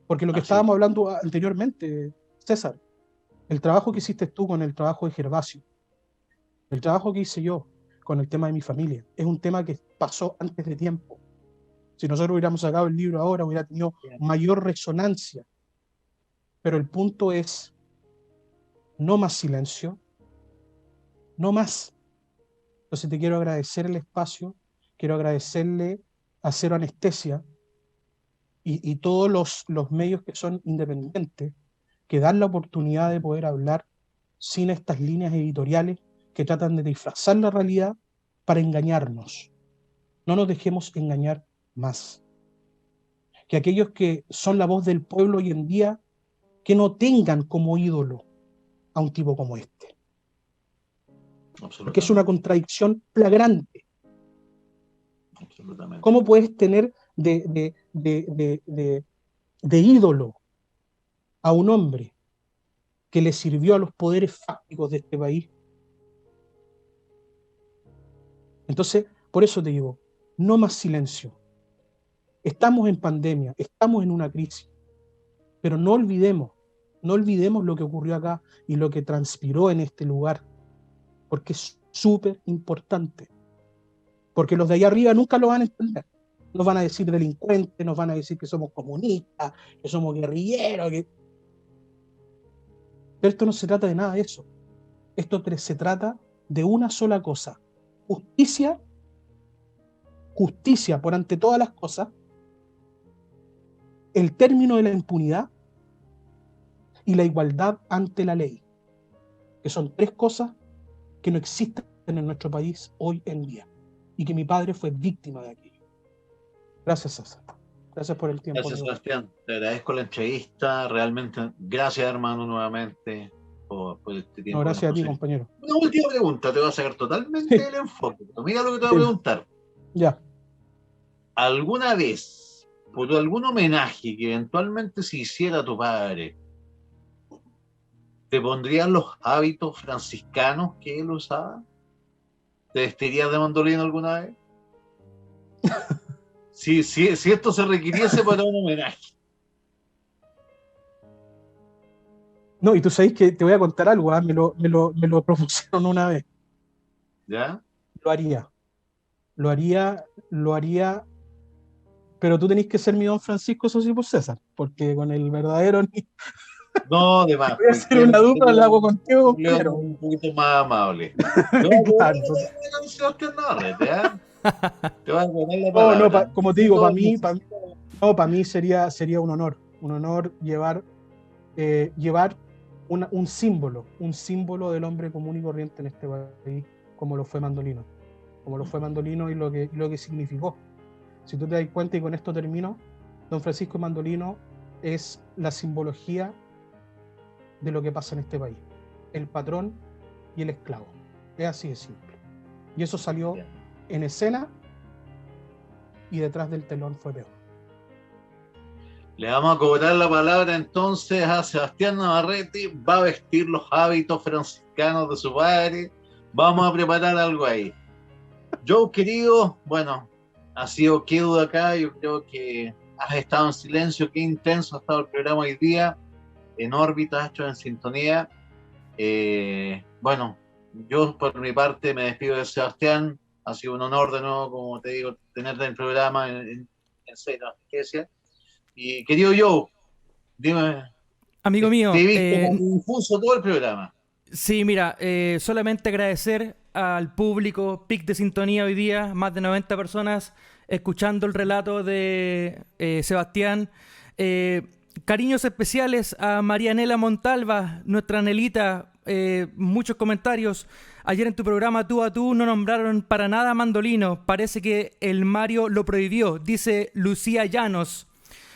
Porque lo que estábamos hablando anteriormente, César, el trabajo que hiciste tú con el trabajo de Gervasio, el trabajo que hice yo con el tema de mi familia, es un tema que pasó antes de tiempo. Si nosotros hubiéramos sacado el libro ahora, hubiera tenido mayor resonancia. Pero el punto es, no más silencio, no más. Entonces te quiero agradecer el espacio, quiero agradecerle a Cero Anestesia y todos los medios que son independientes, que dan la oportunidad de poder hablar sin estas líneas editoriales que tratan de disfrazar la realidad para engañarnos. No nos dejemos engañar más. Que aquellos que son la voz del pueblo hoy en día, que no tengan como ídolo a un tipo como este. Porque es una contradicción flagrante. Absolutamente. ¿Cómo puedes tener de ídolo a un hombre que le sirvió a los poderes fácticos de este país? Entonces, por eso te digo, no más silencio. Estamos en pandemia, estamos en una crisis, pero no olvidemos lo que ocurrió acá y lo que transpiró en este lugar, porque es súper importante. Porque los de allá arriba nunca lo van a entender. Nos van a decir delincuentes, nos van a decir que somos comunistas, que somos guerrilleros. Pero esto no se trata de nada de eso. Esto se trata de una sola cosa. Justicia por ante todas las cosas, el término de la impunidad y la igualdad ante la ley, que son tres cosas que no existen en nuestro país hoy en día, y que mi padre fue víctima de aquello. Gracias, César. Gracias por el tiempo. Gracias, Sebastián. Te agradezco la entrevista. Realmente, gracias, hermano, nuevamente por este tiempo. No, gracias a ti, compañero. Una última pregunta, te voy a sacar totalmente del enfoque. Mira lo que te voy a preguntar. Ya. ¿Alguna vez, por algún homenaje que eventualmente se hiciera a tu padre, te pondrían los hábitos franciscanos que él usaba? ¿Te vestirías de mandolino alguna vez? Si esto se requiriese para un homenaje. No, y tú sabes que te voy a contar algo, ¿eh? Me lo propusieron una vez. ¿Ya? Lo haría, pero tú tenés que ser mi don Francisco, eso sí, por César, porque con el verdadero No, de más. voy a hacer una dupla, la hago contigo, pero un poquito más amable. claro. Te vas a poner la palabra. No, como te digo, para mí sería un honor llevar un símbolo del hombre común y corriente en este país, como lo fue Mandolino y lo que significó. Si tú te das cuenta, y con esto termino, don Francisco Mandolino es la simbología de lo que pasa en este país, el patrón y el esclavo. Es así de simple. Y eso salió en escena, y detrás del telón fue peor. Le vamos a cobrar la palabra entonces a Sebastián Navarrete. Va a vestir los hábitos franciscanos de su padre. Vamos a preparar algo ahí. Joe, querido, bueno, ha sido qué duda acá. Yo creo que has estado en silencio. Qué intenso ha estado el programa hoy día. En órbita, Astros en Sintonía. Bueno, yo por mi parte me despido de Sebastián. Ha sido un honor de nuevo, como te digo, tenerte en el programa en Cero Anestesia. Y querido Joe, dime. Amigo mío. Te he visto confuso todo el programa. Sí, mira, solamente agradecer al público PIC de Sintonía hoy día, más de 90 personas escuchando el relato de Sebastián. Cariños especiales a Marianela Montalva, nuestra Anelita. Muchos comentarios. Ayer en tu programa Tú a Tú no nombraron para nada a Mandolino. Parece que el Mario lo prohibió, dice Lucía Llanos.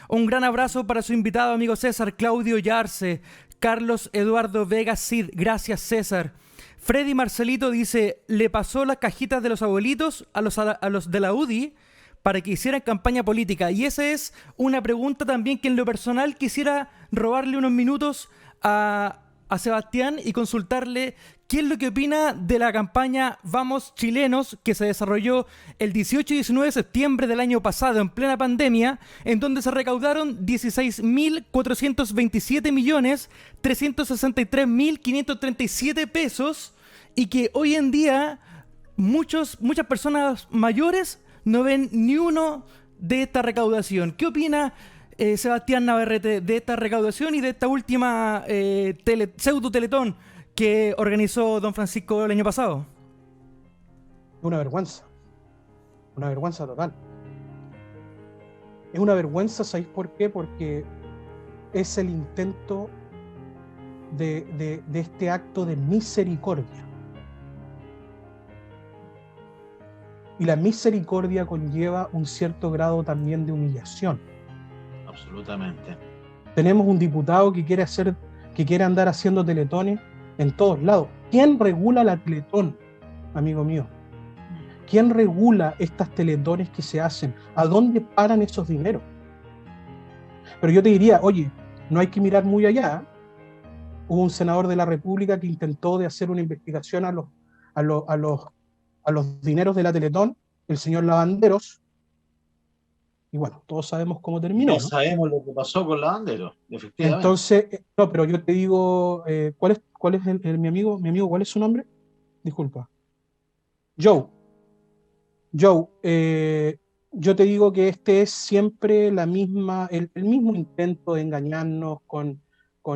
Un gran abrazo para su invitado, amigo César, Claudio Yarce, Carlos Eduardo Vega Cid. Gracias, César. Freddy Marcelito dice, le pasó las cajitas de los abuelitos a los de la UDI para que hicieran campaña política. Y esa es una pregunta también que en lo personal quisiera robarle unos minutos a Sebastián y consultarle qué es lo que opina de la campaña Vamos Chilenos que se desarrolló el 18 y 19 de septiembre del año pasado en plena pandemia, en donde se recaudaron 16.427.363.537 pesos y que hoy en día muchas personas mayores no ven ni uno de esta recaudación. ¿Qué opina Sebastián Navarrete de esta recaudación y de esta última pseudo-teletón que organizó don Francisco el año pasado? Una vergüenza total. Es una vergüenza, ¿sabéis por qué? Porque es el intento de este acto de misericordia. Y la misericordia conlleva un cierto grado también de humillación. Absolutamente. Tenemos un diputado que quiere andar haciendo teletones en todos lados. ¿Quién regula la teletón, amigo mío? ¿Quién regula estas teletones que se hacen? ¿A dónde paran esos dineros? Pero yo te diría, oye, no hay que mirar muy allá. Hubo un senador de la República que intentó de hacer una investigación a los dineros de la Teletón, el señor Lavanderos, y bueno, todos sabemos cómo terminó, No ¿no? sabemos lo que pasó con Lavandero, efectivamente. Entonces, no, pero yo te digo, ¿cuál es mi amigo? Mi amigo, ¿cuál es su nombre? Disculpa. Joe, yo te digo que este es siempre el mismo intento de engañarnos con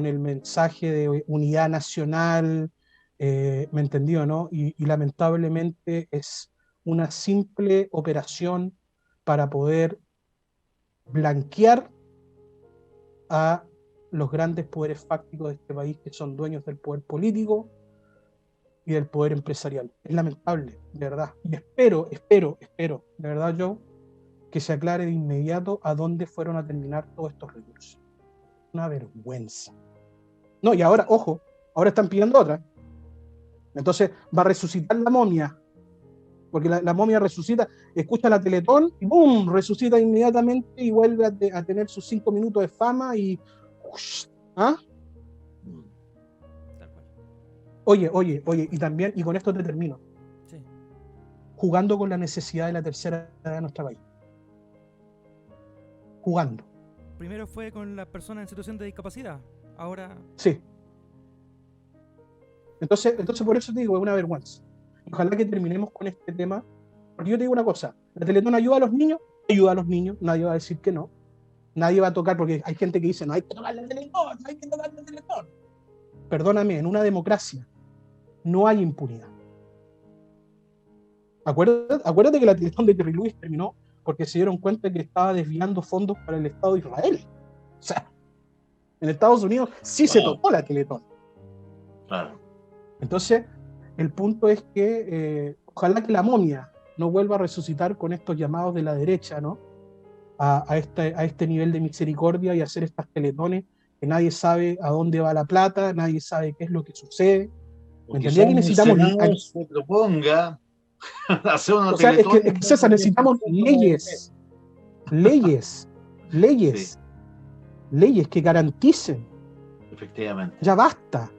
el mensaje de unidad nacional, ¿me entendió, no? Y lamentablemente es una simple operación para poder blanquear a los grandes poderes fácticos de este país, que son dueños del poder político y del poder empresarial. Es lamentable, de verdad. Y espero, de verdad, Joe, que se aclare de inmediato a dónde fueron a terminar todos estos recursos. Una vergüenza. No, y ahora, ojo, ahora están pidiendo otra. Entonces va a resucitar la momia, porque la momia resucita, escucha la Teletón y ¡bum! Resucita inmediatamente y vuelve a tener sus 5 minutos de fama y... ¿Ah? Oye, y también, y con esto te termino, Sí. Jugando con la necesidad de la tercera edad de nuestro país. Jugando. Primero fue con las personas en situación de discapacidad, ahora... Sí. Entonces por eso te digo, es una vergüenza. Ojalá que terminemos con este tema, porque yo te digo una cosa, la Teletón ayuda a los niños, nadie va a decir que no, nadie va a tocar, porque hay gente que dice, no hay que tocar la Teletón, no hay que tocar la Teletón. Perdóname, en una democracia no hay impunidad. Acuérdate que la Teletón de Terry Lewis terminó porque se dieron cuenta que estaba desviando fondos para el Estado de Israel. O sea, en Estados Unidos sí se tocó la Teletón. Claro. Entonces, el punto es que ojalá que la momia no vuelva a resucitar con estos llamados de la derecha, ¿no? A este nivel de misericordia y hacer estas teletones que nadie sabe a dónde va la plata, nadie sabe qué es lo que sucede. ¿Me entendía que necesitamos? Se proponga hacer una o sea, teletón. es que César, necesitamos leyes que garanticen. Efectivamente. Ya basta.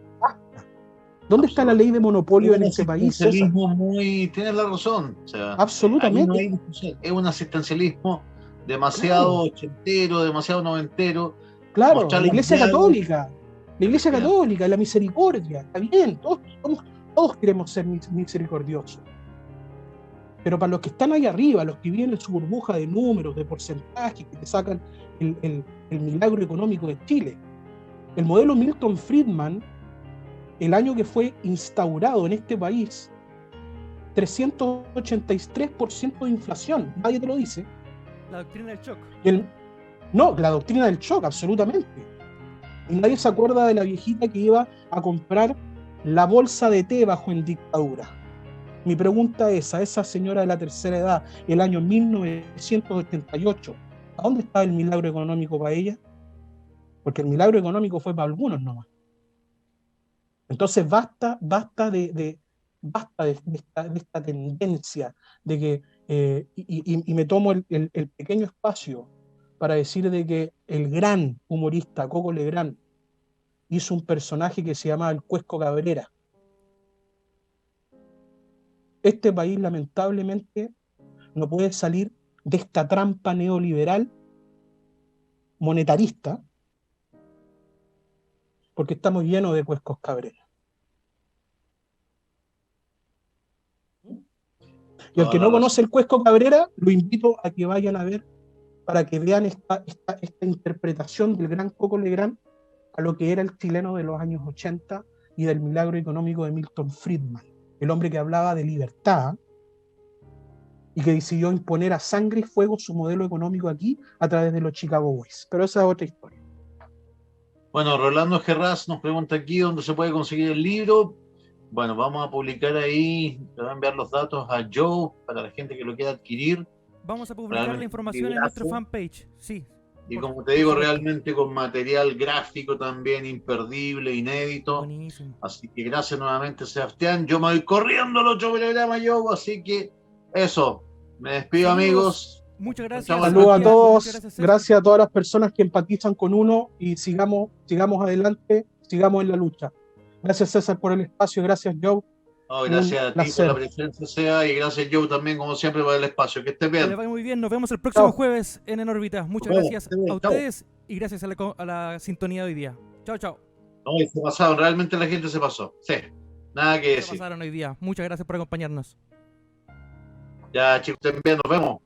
¿Dónde está la ley de monopolio en este país, César? Tienes la razón. O sea, absolutamente. No hay discusión. Es un asistencialismo demasiado ochentero, demasiado noventero. Claro, la Iglesia Católica. La Iglesia Católica, la misericordia. Está bien, todos queremos ser misericordiosos. Pero para los que están ahí arriba, los que viven en su burbuja de números, de porcentajes, que te sacan el milagro económico de Chile. El modelo Milton Friedman, el año que fue instaurado en este país, 383% de inflación, nadie te lo dice. La doctrina del shock. La doctrina del shock, absolutamente. Y nadie se acuerda de la viejita que iba a comprar la bolsa de té bajo en dictadura. Mi pregunta es, a esa señora de la tercera edad, el año 1988, ¿a dónde estaba el milagro económico para ella? Porque el milagro económico fue para algunos nomás. Entonces basta de esta tendencia de que, y me tomo el pequeño espacio para decir de que el gran humorista Coco Legrand hizo un personaje que se llama el Cuesco Cabrera. Este país lamentablemente no puede salir de esta trampa neoliberal monetarista porque estamos llenos de Cuescos Cabrera. Y al que no conoce el Cuesco Cabrera, lo invito a que vayan a ver para que vean esta interpretación del gran Coco Legrand a lo que era el chileno de los años 80 y del milagro económico de Milton Friedman, el hombre que hablaba de libertad y que decidió imponer a sangre y fuego su modelo económico aquí a través de los Chicago Boys. Pero esa es otra historia. Bueno, Rolando Gerrás nos pregunta aquí dónde se puede conseguir el libro. Bueno, vamos a publicar ahí, le voy a enviar los datos a Joe para la gente que lo quiera adquirir. Vamos a publicar la información en nuestra fanpage, sí. Y como te digo, realmente con material gráfico también imperdible, inédito. Buenísimo. Así que gracias nuevamente, Sebastián. Yo me voy corriendo al otro programa, Joe, así que eso. Me despido, amigos. Muchas gracias. Saludos a todos. Gracias a todas las personas que empatizan con uno y sigamos adelante, sigamos en la lucha. Gracias, César, por el espacio. Gracias, Joe. No, gracias a ti por la presencia, Seba, y gracias, Joe, también, como siempre, por el espacio. Que estés bien. Que le vaya muy bien. Nos vemos el próximo jueves en órbita. Muchas gracias a ustedes y gracias a la sintonía de hoy día. Chao, chao. No, se pasaron. Realmente la gente se pasó. Sí. Nada que decir. Se pasaron hoy día. Muchas gracias por acompañarnos. Ya, chicos, estén bien. Nos vemos.